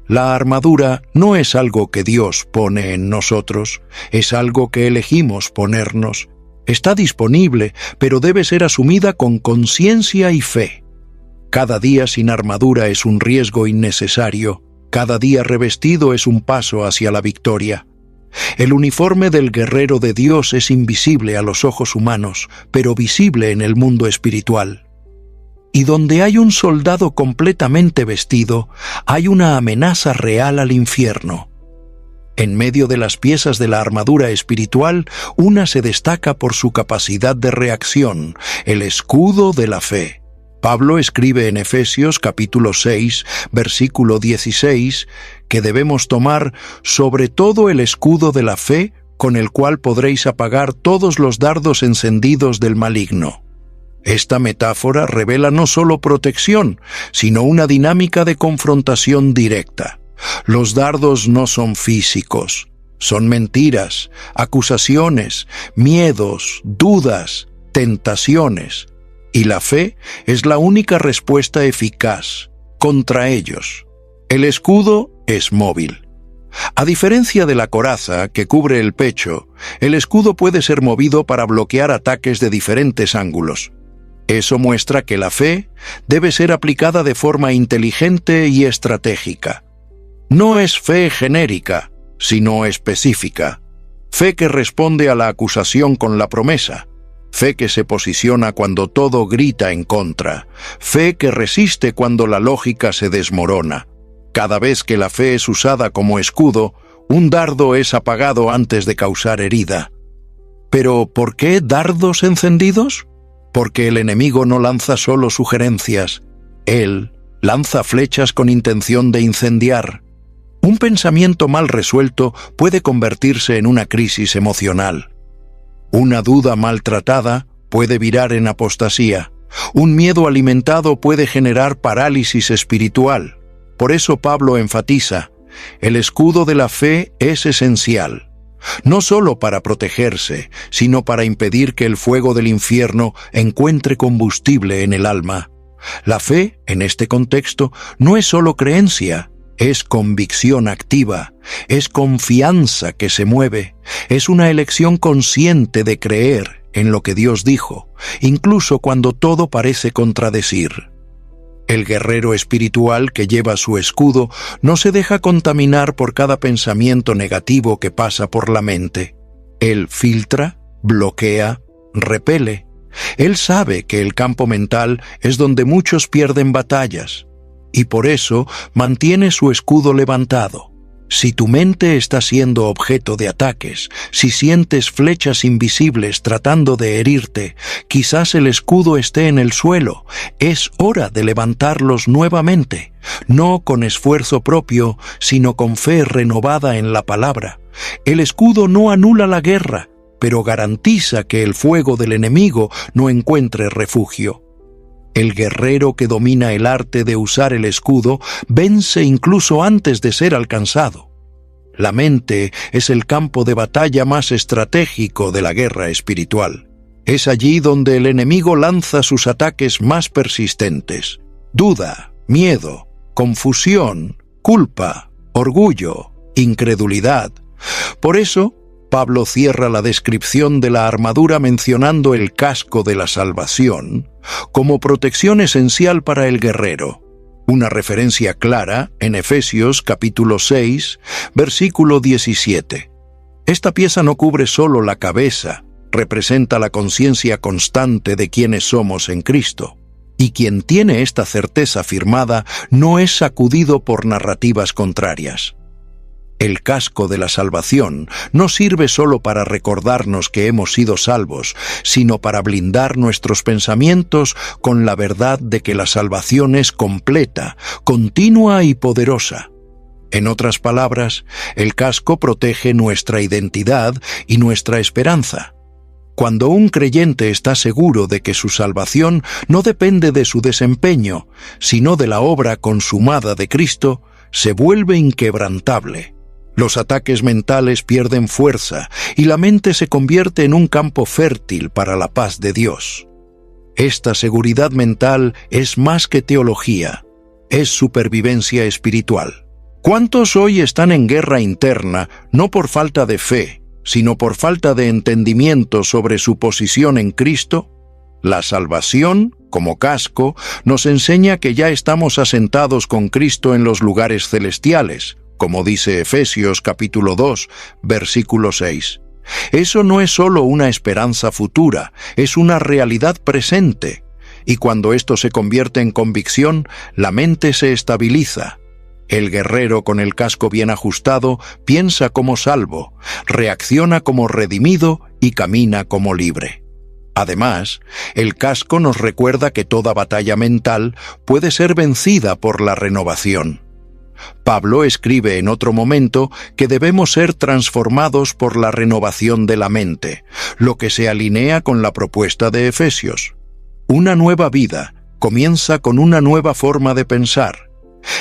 La armadura no es algo que Dios pone en nosotros, es algo que elegimos ponernos. Está disponible, pero debe ser asumida con conciencia y fe. Cada día sin armadura es un riesgo innecesario. Cada día revestido es un paso hacia la victoria. El uniforme del guerrero de Dios es invisible a los ojos humanos, pero visible en el mundo espiritual. Y donde hay un soldado completamente vestido, hay una amenaza real al infierno. En medio de las piezas de la armadura espiritual, una se destaca por su capacidad de reacción, el escudo de la fe. Pablo escribe en Efesios capítulo 6, versículo 16, que debemos tomar sobre todo el escudo de la fe, con el cual podréis apagar todos los dardos encendidos del maligno. Esta metáfora revela no solo protección, sino una dinámica de confrontación directa. Los dardos no son físicos, son mentiras, acusaciones, miedos, dudas. tentaciones, y la fe es la única respuesta eficaz contra ellos. El escudo es móvil. A diferencia de la coraza que cubre el pecho, el escudo puede ser movido para bloquear ataques de diferentes ángulos. Eso muestra que la fe debe ser aplicada de forma inteligente y estratégica. No es fe genérica, sino específica. Fe que responde a la acusación con la promesa. Fe que se posiciona cuando todo grita en contra. Fe que resiste cuando la lógica se desmorona. Cada vez que la fe es usada como escudo, un dardo es apagado antes de causar herida. ¿Pero por qué dardos encendidos? Porque el enemigo no lanza solo sugerencias. Él lanza flechas con intención de incendiar. Un pensamiento mal resuelto puede convertirse en una crisis emocional. Una duda maltratada puede virar en apostasía. Un miedo alimentado puede generar parálisis espiritual. Por eso Pablo enfatiza, el escudo de la fe es esencial, no solo para protegerse, sino para impedir que el fuego del infierno encuentre combustible en el alma. La fe, en este contexto, no es solo creencia, es convicción activa, es confianza que se mueve, es una elección consciente de creer en lo que Dios dijo, incluso cuando todo parece contradecir. El guerrero espiritual que lleva su escudo no se deja contaminar por cada pensamiento negativo que pasa por la mente. Él filtra, bloquea, repele. Él sabe que el campo mental es donde muchos pierden batallas, y por eso mantiene su escudo levantado. Si tu mente está siendo objeto de ataques, si sientes flechas invisibles tratando de herirte, quizás el escudo esté en el suelo. Es hora de levantarlos nuevamente, no con esfuerzo propio, sino con fe renovada en la palabra. El escudo no anula la guerra, pero garantiza que el fuego del enemigo no encuentre refugio. El guerrero que domina el arte de usar el escudo vence incluso antes de ser alcanzado. La mente es el campo de batalla más estratégico de la guerra espiritual. Es allí donde el enemigo lanza sus ataques más persistentes. Duda, miedo, confusión, culpa, orgullo, incredulidad. Por eso, Pablo cierra la descripción de la armadura mencionando el casco de la salvación como protección esencial para el guerrero. Una referencia clara en Efesios capítulo 6, versículo 17. Esta pieza no cubre solo la cabeza, representa la conciencia constante de quiénes somos en Cristo. Y quien tiene esta certeza firmada no es sacudido por narrativas contrarias. El casco de la salvación no sirve solo para recordarnos que hemos sido salvos, sino para blindar nuestros pensamientos con la verdad de que la salvación es completa, continua y poderosa. En otras palabras, el casco protege nuestra identidad y nuestra esperanza. Cuando un creyente está seguro de que su salvación no depende de su desempeño, sino de la obra consumada de Cristo, se vuelve inquebrantable. Los ataques mentales pierden fuerza y la mente se convierte en un campo fértil para la paz de Dios. Esta seguridad mental es más que teología, es supervivencia espiritual. ¿Cuántos hoy están en guerra interna no por falta de fe, sino por falta de entendimiento sobre su posición en Cristo? La salvación, como casco, nos enseña que ya estamos asentados con Cristo en los lugares celestiales, como dice Efesios capítulo 2, versículo 6. Eso no es solo una esperanza futura, es una realidad presente. Y cuando esto se convierte en convicción, la mente se estabiliza. El guerrero con el casco bien ajustado piensa como salvo, reacciona como redimido y camina como libre. Además, el casco nos recuerda que toda batalla mental puede ser vencida por la renovación. Pablo escribe en otro momento que debemos ser transformados por la renovación de la mente, lo que se alinea con la propuesta de Efesios. Una nueva vida comienza con una nueva forma de pensar.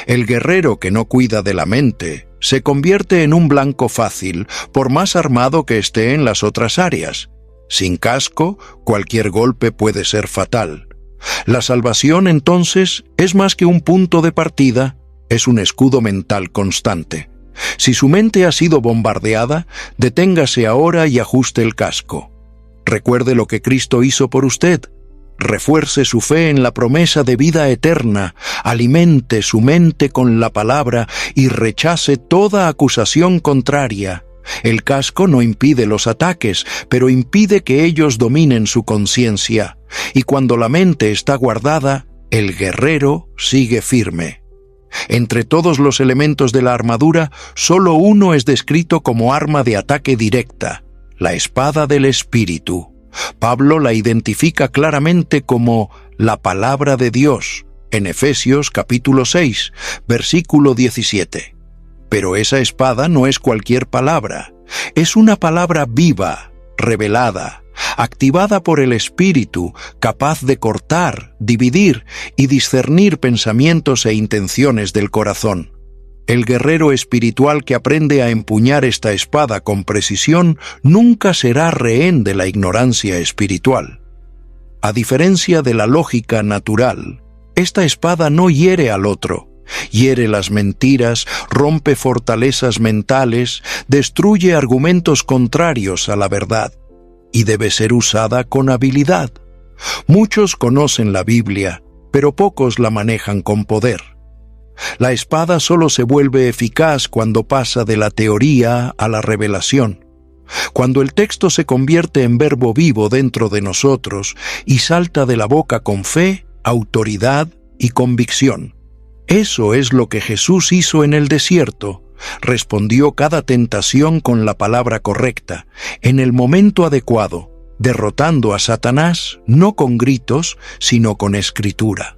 El guerrero que no cuida de la mente se convierte en un blanco fácil, por más armado que esté en las otras áreas. Sin casco, cualquier golpe puede ser fatal. La salvación, entonces, es más que un punto de partida, es un escudo mental constante. Si su mente ha sido bombardeada, deténgase ahora y ajuste el casco. Recuerde lo que Cristo hizo por usted. Refuerce su fe en la promesa de vida eterna, alimente su mente con la palabra y rechace toda acusación contraria. El casco no impide los ataques, pero impide que ellos dominen su conciencia. Y cuando la mente está guardada, el guerrero sigue firme. Entre todos los elementos de la armadura, solo uno es descrito como arma de ataque directa: la espada del Espíritu. Pablo la identifica claramente como la palabra de Dios, en Efesios capítulo 6, versículo 17. Pero esa espada no es cualquier palabra, es una palabra viva, revelada, activada por el Espíritu, capaz de cortar, dividir y discernir pensamientos e intenciones del corazón. El guerrero espiritual que aprende a empuñar esta espada con precisión nunca será rehén de la ignorancia espiritual. A diferencia de la lógica natural, esta espada no hiere al otro. Hiere las mentiras, rompe fortalezas mentales, destruye argumentos contrarios a la verdad, y debe ser usada con habilidad. Muchos conocen la Biblia, pero pocos la manejan con poder. La espada solo se vuelve eficaz cuando pasa de la teoría a la revelación, cuando el texto se convierte en verbo vivo dentro de nosotros y salta de la boca con fe, autoridad y convicción. Eso es lo que Jesús hizo en el desierto. Respondió cada tentación con la palabra correcta, en el momento adecuado, derrotando a Satanás no con gritos, sino con escritura.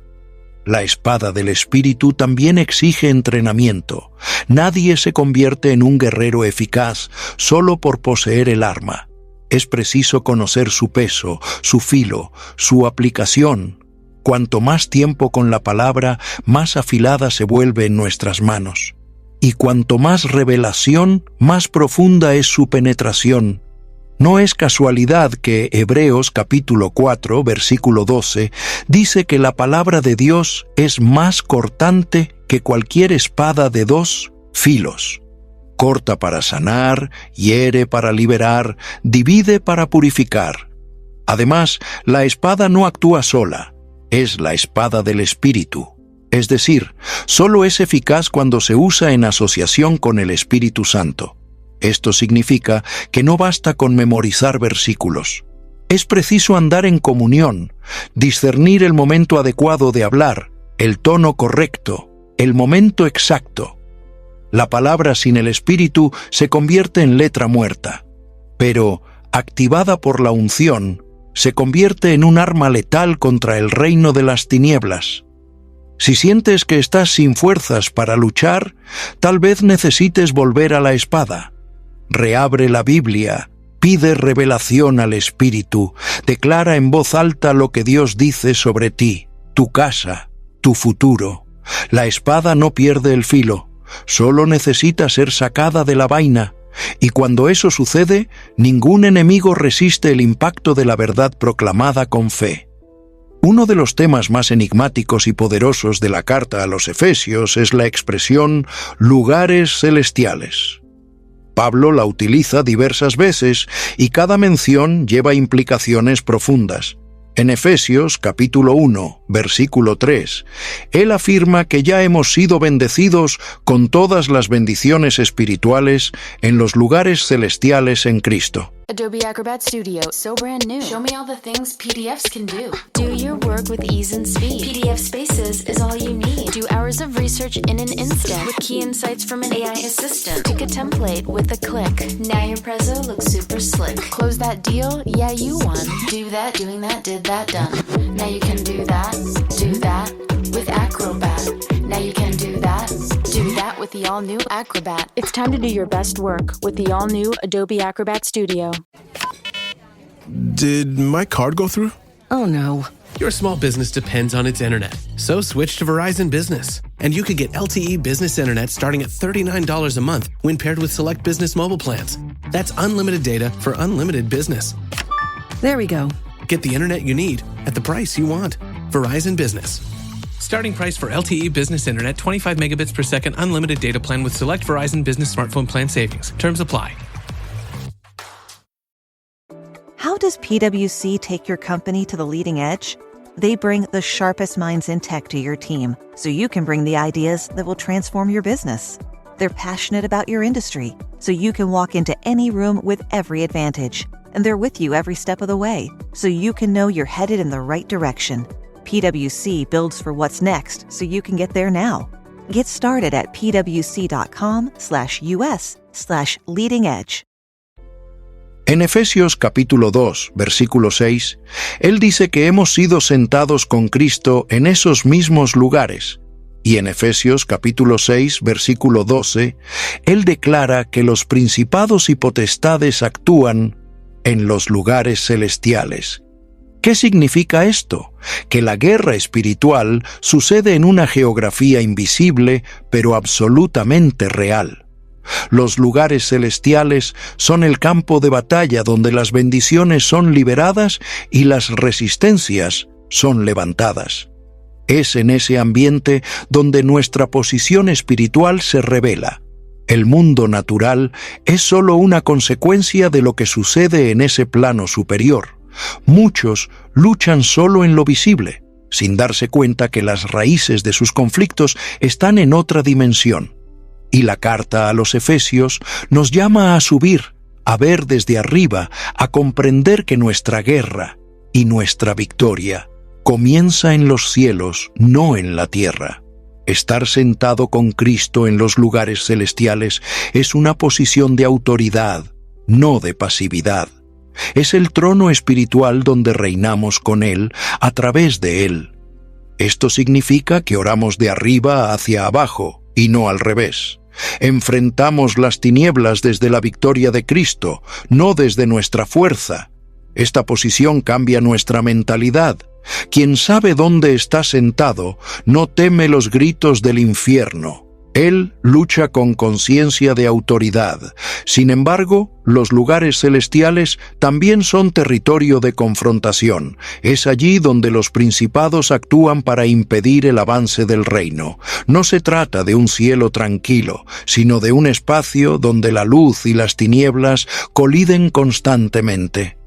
La espada del Espíritu también exige entrenamiento. Nadie se convierte en un guerrero eficaz solo por poseer el arma. Es preciso conocer su peso, su filo, su aplicación. Cuanto más tiempo con la palabra, más afilada se vuelve en nuestras manos. Y cuanto más revelación, más profunda es su penetración. No es casualidad que Hebreos capítulo 4, versículo 12, dice que la palabra de Dios es más cortante que cualquier espada de dos filos. Corta para sanar, hiere para liberar, divide para purificar. Además, la espada no actúa sola. Es la espada del Espíritu. Es decir, solo es eficaz cuando se usa en asociación con el Espíritu Santo. Esto significa que no basta con memorizar versículos. Es preciso andar en comunión, discernir el momento adecuado de hablar, el tono correcto, el momento exacto. La palabra sin el Espíritu se convierte en letra muerta, pero, activada por la unción, se convierte en un arma letal contra el reino de las tinieblas. Si sientes que estás sin fuerzas para luchar, tal vez necesites volver a la espada. Reabre la Biblia, pide revelación al Espíritu, declara en voz alta lo que Dios dice sobre ti, tu casa, tu futuro. La espada no pierde el filo, solo necesita ser sacada de la vaina. Y cuando eso sucede, ningún enemigo resiste el impacto de la verdad proclamada con fe. Uno de los temas más enigmáticos y poderosos de la carta a los Efesios es la expresión lugares celestiales. Pablo la utiliza diversas veces y cada mención lleva implicaciones profundas. En Efesios capítulo 1, versículo 3, él afirma que ya hemos sido bendecidos con todas las bendiciones espirituales en los lugares celestiales en Cristo. Adobe Acrobat Studio, so brand new. Show me all the things PDFs can do. Do your work with ease and speed. PDF Spaces is all you need. Do hours of research in an instant with key insights from an AI assistant. Pick a template with a click. Now your prezzo looks super slick. Close that deal? Yeah, you won. Do that, doing that, did that, done. Now you can do that with Acrobat. Now you can do that with the all-new Acrobat. It's time to do your best work with the all-new Adobe Acrobat Studio. Did my card go through? Oh no. Your small business depends on its internet. So switch to Verizon Business. And you could get LTE business internet starting at $39 a month when paired with select business mobile plans. That's unlimited data for unlimited business. There we go. Get the internet you need at the price you want. Verizon Business. Starting price for LTE Business Internet, 25 megabits per second, unlimited data plan with select Verizon Business Smartphone plan savings. Terms apply. How does PwC take your company to the leading edge? They bring the sharpest minds in tech to your team, so you can bring the ideas that will transform your business. They're passionate about your industry, so you can walk into any room with every advantage. And they're with you every step of the way, so you can know you're headed in the right direction. PwC builds for what's next, so you can get there now. Get started at pwc.com/us/leading edge. En Efesios capítulo 2, versículo 6, él dice que hemos sido sentados con Cristo en esos mismos lugares. Y en Efesios capítulo 6, versículo 12, él declara que los principados y potestades actúan en los lugares celestiales. ¿Qué significa esto? Que la guerra espiritual sucede en una geografía invisible, pero absolutamente real. Los lugares celestiales son el campo de batalla donde las bendiciones son liberadas y las resistencias son levantadas. Es en ese ambiente donde nuestra posición espiritual se revela. El mundo natural es solo una consecuencia de lo que sucede en ese plano superior. Muchos luchan solo en lo visible, sin darse cuenta que las raíces de sus conflictos están en otra dimensión. Y la carta a los Efesios nos llama a subir, a ver desde arriba, a comprender que nuestra guerra y nuestra victoria comienza en los cielos, no en la tierra. Estar sentado con Cristo en los lugares celestiales es una posición de autoridad, no de pasividad. Es el trono espiritual donde reinamos con Él, a través de Él. Esto significa que oramos de arriba hacia abajo, y no al revés. Enfrentamos las tinieblas desde la victoria de Cristo, no desde nuestra fuerza. Esta posición cambia nuestra mentalidad. Quien sabe dónde está sentado no teme los gritos del infierno. Él lucha con conciencia de autoridad. Sin embargo, los lugares celestiales también son territorio de confrontación. Es allí donde los principados actúan para impedir el avance del reino. No se trata de un cielo tranquilo, sino de un espacio donde la luz y las tinieblas coliden constantemente.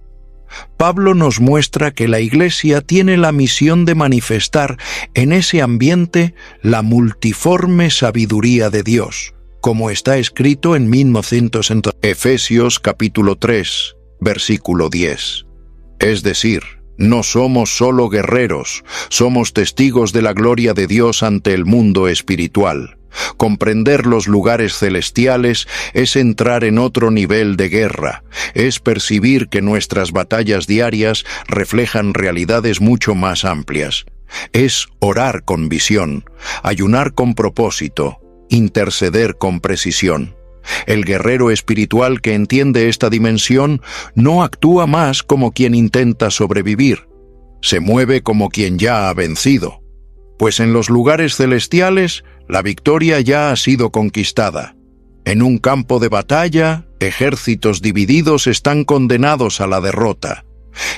Pablo nos muestra que la Iglesia tiene la misión de manifestar en ese ambiente la multiforme sabiduría de Dios, como está escrito en Efesios capítulo 3, versículo 10. Es decir, no somos solo guerreros, somos testigos de la gloria de Dios ante el mundo espiritual. Comprender los lugares celestiales es entrar en otro nivel de guerra, es percibir que nuestras batallas diarias reflejan realidades mucho más amplias. Es orar con visión, ayunar con propósito, interceder con precisión. El guerrero espiritual que entiende esta dimensión no actúa más como quien intenta sobrevivir, se mueve como quien ya ha vencido. Pues en los lugares celestiales, la victoria ya ha sido conquistada. En un campo de batalla, ejércitos divididos están condenados a la derrota.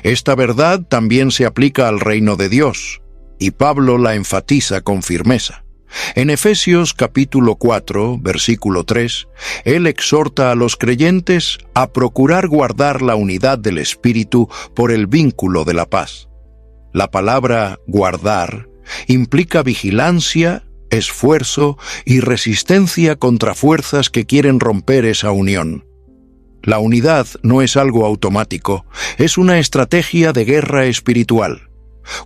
Esta verdad también se aplica al reino de Dios, y Pablo la enfatiza con firmeza. En Efesios capítulo 4, versículo 3, él exhorta a los creyentes a procurar guardar la unidad del Espíritu por el vínculo de la paz. La palabra guardar implica vigilancia, esfuerzo y resistencia contra fuerzas que quieren romper esa unión. La unidad no es algo automático, es una estrategia de guerra espiritual.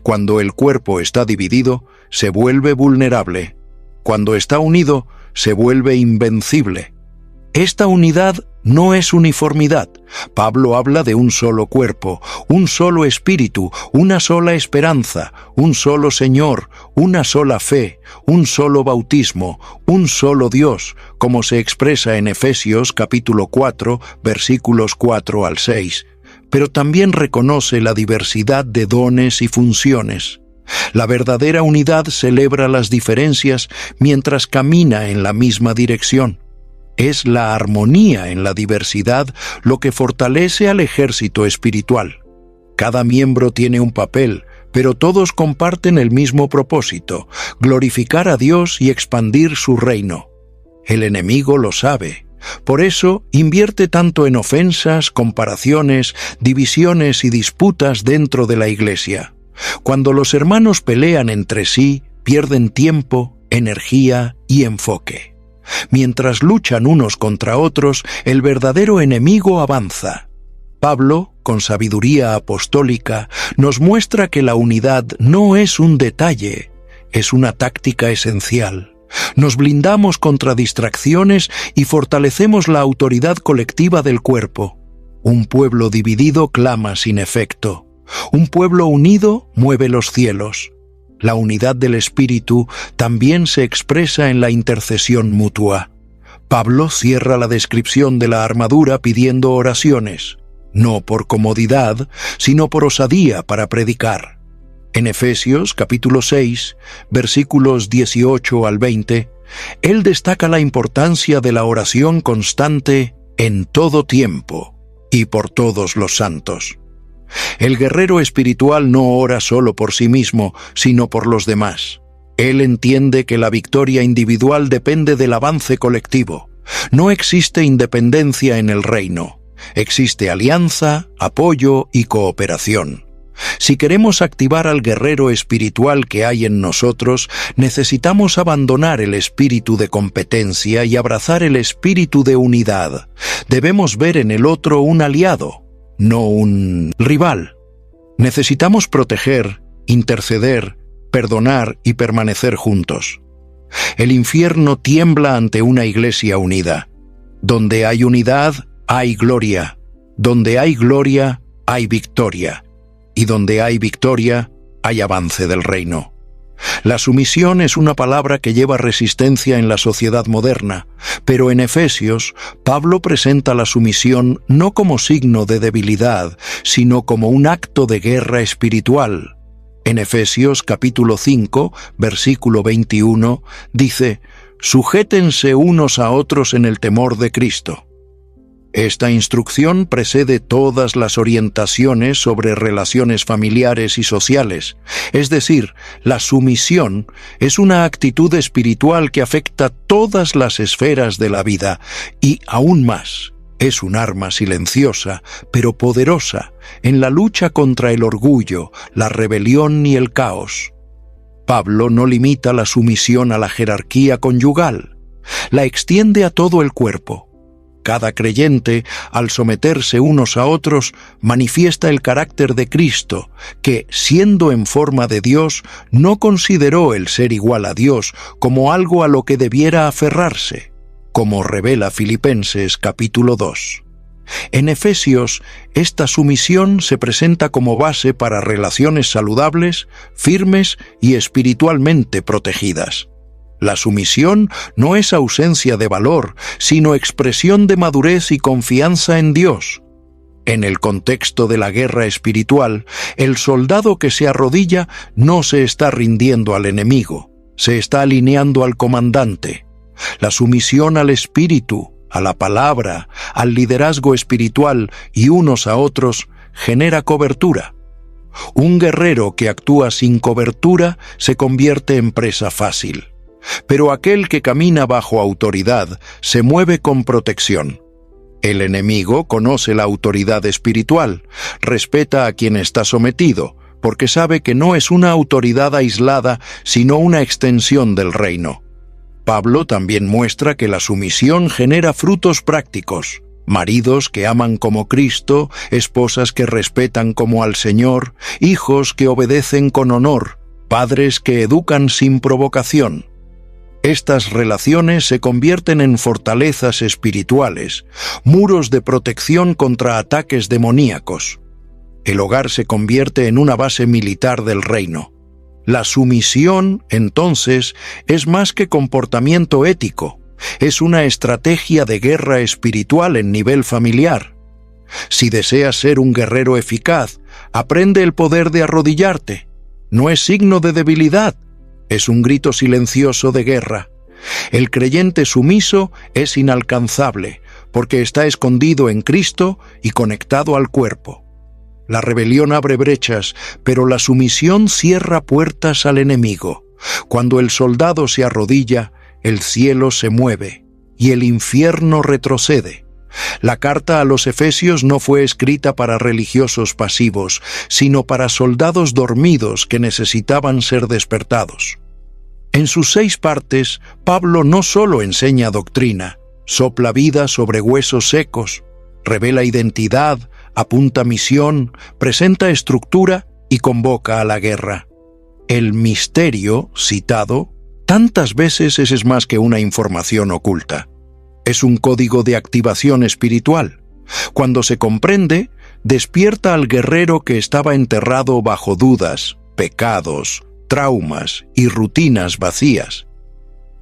Cuando el cuerpo está dividido, se vuelve vulnerable. Cuando está unido, se vuelve invencible. Esta unidad no es uniformidad. Pablo habla de un solo cuerpo, un solo espíritu, una sola esperanza, un solo Señor, una sola fe, un solo bautismo, un solo Dios, como se expresa en Efesios capítulo 4, versículos 4 al 6. Pero también reconoce la diversidad de dones y funciones. La verdadera unidad celebra las diferencias mientras camina en la misma dirección. Es la armonía en la diversidad lo que fortalece al ejército espiritual. Cada miembro tiene un papel, pero todos comparten el mismo propósito: glorificar a Dios y expandir su reino. El enemigo lo sabe. Por eso invierte tanto en ofensas, comparaciones, divisiones y disputas dentro de la Iglesia. Cuando los hermanos pelean entre sí, pierden tiempo, energía y enfoque. Mientras luchan unos contra otros, el verdadero enemigo avanza. Pablo, con sabiduría apostólica, nos muestra que la unidad no es un detalle, es una táctica esencial. Nos blindamos contra distracciones y fortalecemos la autoridad colectiva del cuerpo. Un pueblo dividido clama sin efecto. Un pueblo unido mueve los cielos. La unidad del Espíritu también se expresa en la intercesión mutua. Pablo cierra la descripción de la armadura pidiendo oraciones, no por comodidad, sino por osadía para predicar. En Efesios capítulo 6, versículos 18 al 20, él destaca la importancia de la oración constante en todo tiempo y por todos los santos. El guerrero espiritual no ora solo por sí mismo, sino por los demás. Él entiende que la victoria individual depende del avance colectivo. No existe independencia en el reino. Existe alianza, apoyo y cooperación. Si queremos activar al guerrero espiritual que hay en nosotros, necesitamos abandonar el espíritu de competencia y abrazar el espíritu de unidad. Debemos ver en el otro un aliado, no un rival. Necesitamos proteger, interceder, perdonar y permanecer juntos. El infierno tiembla ante una iglesia unida. Donde hay unidad, hay gloria. Donde hay gloria, hay victoria. Y donde hay victoria, hay avance del reino. La sumisión es una palabra que lleva resistencia en la sociedad moderna, pero en Efesios, Pablo presenta la sumisión no como signo de debilidad, sino como un acto de guerra espiritual. En Efesios capítulo 5, versículo 21, dice: «Sujétense unos a otros en el temor de Cristo». Esta instrucción precede todas las orientaciones sobre relaciones familiares y sociales, es decir, la sumisión es una actitud espiritual que afecta todas las esferas de la vida y, aún más, es un arma silenciosa, pero poderosa, en la lucha contra el orgullo, la rebelión y el caos. Pablo no limita la sumisión a la jerarquía conyugal, la extiende a todo el cuerpo. Cada creyente, al someterse unos a otros, manifiesta el carácter de Cristo, que, siendo en forma de Dios, no consideró el ser igual a Dios como algo a lo que debiera aferrarse, como revela Filipenses capítulo 2. En Efesios, esta sumisión se presenta como base para relaciones saludables, firmes y espiritualmente protegidas. La sumisión no es ausencia de valor, sino expresión de madurez y confianza en Dios. En el contexto de la guerra espiritual, el soldado que se arrodilla no se está rindiendo al enemigo, se está alineando al comandante. La sumisión al Espíritu, a la palabra, al liderazgo espiritual y unos a otros genera cobertura. Un guerrero que actúa sin cobertura se convierte en presa fácil. Pero aquel que camina bajo autoridad se mueve con protección. El enemigo conoce la autoridad espiritual, respeta a quien está sometido, porque sabe que no es una autoridad aislada, sino una extensión del reino. Pablo también muestra que la sumisión genera frutos prácticos: maridos que aman como Cristo, esposas que respetan como al Señor, hijos que obedecen con honor, padres que educan sin provocación. Estas relaciones se convierten en fortalezas espirituales, muros de protección contra ataques demoníacos. El hogar se convierte en una base militar del reino. La sumisión, entonces, es más que comportamiento ético, es una estrategia de guerra espiritual en nivel familiar. Si deseas ser un guerrero eficaz, aprende el poder de arrodillarte. No es signo de debilidad. Es un grito silencioso de guerra. El creyente sumiso es inalcanzable, porque está escondido en Cristo y conectado al cuerpo. La rebelión abre brechas, pero la sumisión cierra puertas al enemigo. Cuando el soldado se arrodilla, el cielo se mueve y el infierno retrocede. La carta a los Efesios no fue escrita para religiosos pasivos, sino para soldados dormidos que necesitaban ser despertados. En sus 6 partes, Pablo no solo enseña doctrina, sopla vida sobre huesos secos, revela identidad, apunta misión, presenta estructura y convoca a la guerra. El misterio, citado, tantas veces es más que una información oculta. Es un código de activación espiritual. Cuando se comprende, despierta al guerrero que estaba enterrado bajo dudas, pecados, traumas y rutinas vacías.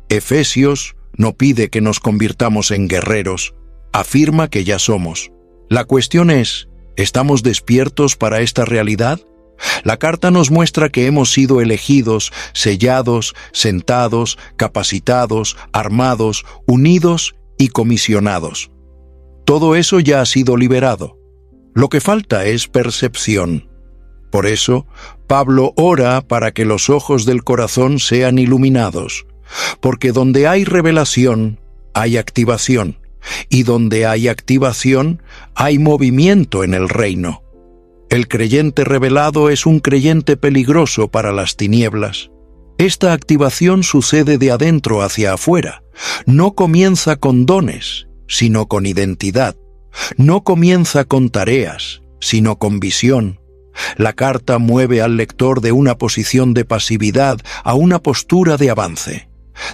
Efesios no pide que nos convirtamos en guerreros, afirma que ya somos. La cuestión es, ¿estamos despiertos para esta realidad? La carta nos muestra que hemos sido elegidos, sellados, sentados, capacitados, armados, unidos y comisionados. Todo eso ya ha sido liberado. Lo que falta es percepción. Por eso, Pablo ora para que los ojos del corazón sean iluminados, porque donde hay revelación, hay activación, y donde hay activación, hay movimiento en el reino. El creyente revelado es un creyente peligroso para las tinieblas. Esta activación sucede de adentro hacia afuera. No comienza con dones, sino con identidad. No comienza con tareas, sino con visión. La carta mueve al lector de una posición de pasividad a una postura de avance.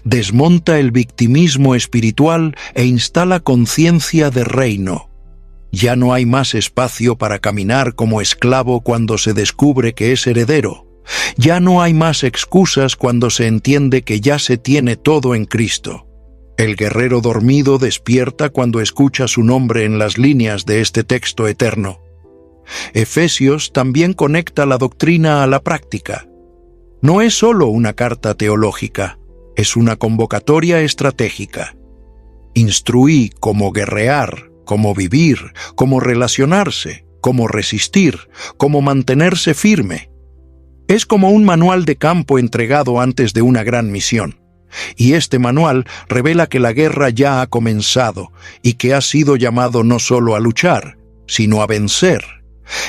Desmonta el victimismo espiritual e instala conciencia de reino. Ya no hay más espacio para caminar como esclavo cuando se descubre que es heredero. Ya no hay más excusas cuando se entiende que ya se tiene todo en Cristo. El guerrero dormido despierta cuando escucha su nombre en las líneas de este texto eterno. Efesios también conecta la doctrina a la práctica. No es solo una carta teológica, es una convocatoria estratégica. Instruí cómo guerrear, cómo vivir, cómo relacionarse, cómo resistir, cómo mantenerse firme. Es como un manual de campo entregado antes de una gran misión. Y este manual revela que la guerra ya ha comenzado y que has sido llamado no solo a luchar, sino a vencer.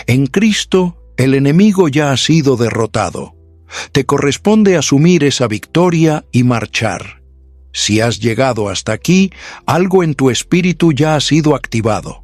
En Cristo, el enemigo ya ha sido derrotado. Te corresponde asumir esa victoria y marchar. Si has llegado hasta aquí, algo en tu espíritu ya ha sido activado.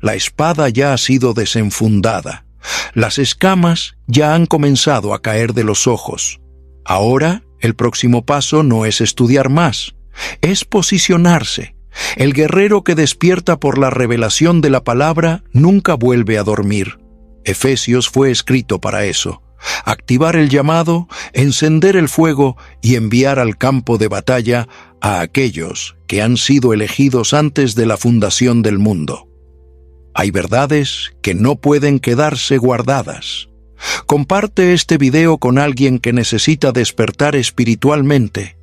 La espada ya ha sido desenfundada. Las escamas ya han comenzado a caer de los ojos. Ahora, el próximo paso no es estudiar más, es posicionarse. El guerrero que despierta por la revelación de la palabra nunca vuelve a dormir. Efesios fue escrito para eso. Activar el llamado, encender el fuego y enviar al campo de batalla a aquellos que han sido elegidos antes de la fundación del mundo. Hay verdades que no pueden quedarse guardadas. Comparte este video con alguien que necesita despertar espiritualmente.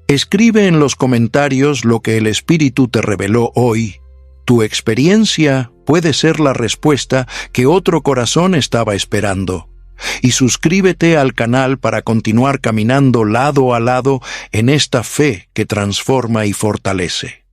Escribe en los comentarios lo que el Espíritu te reveló hoy. Tu experiencia puede ser la respuesta que otro corazón estaba esperando. Y suscríbete al canal para continuar caminando lado a lado en esta fe que transforma y fortalece.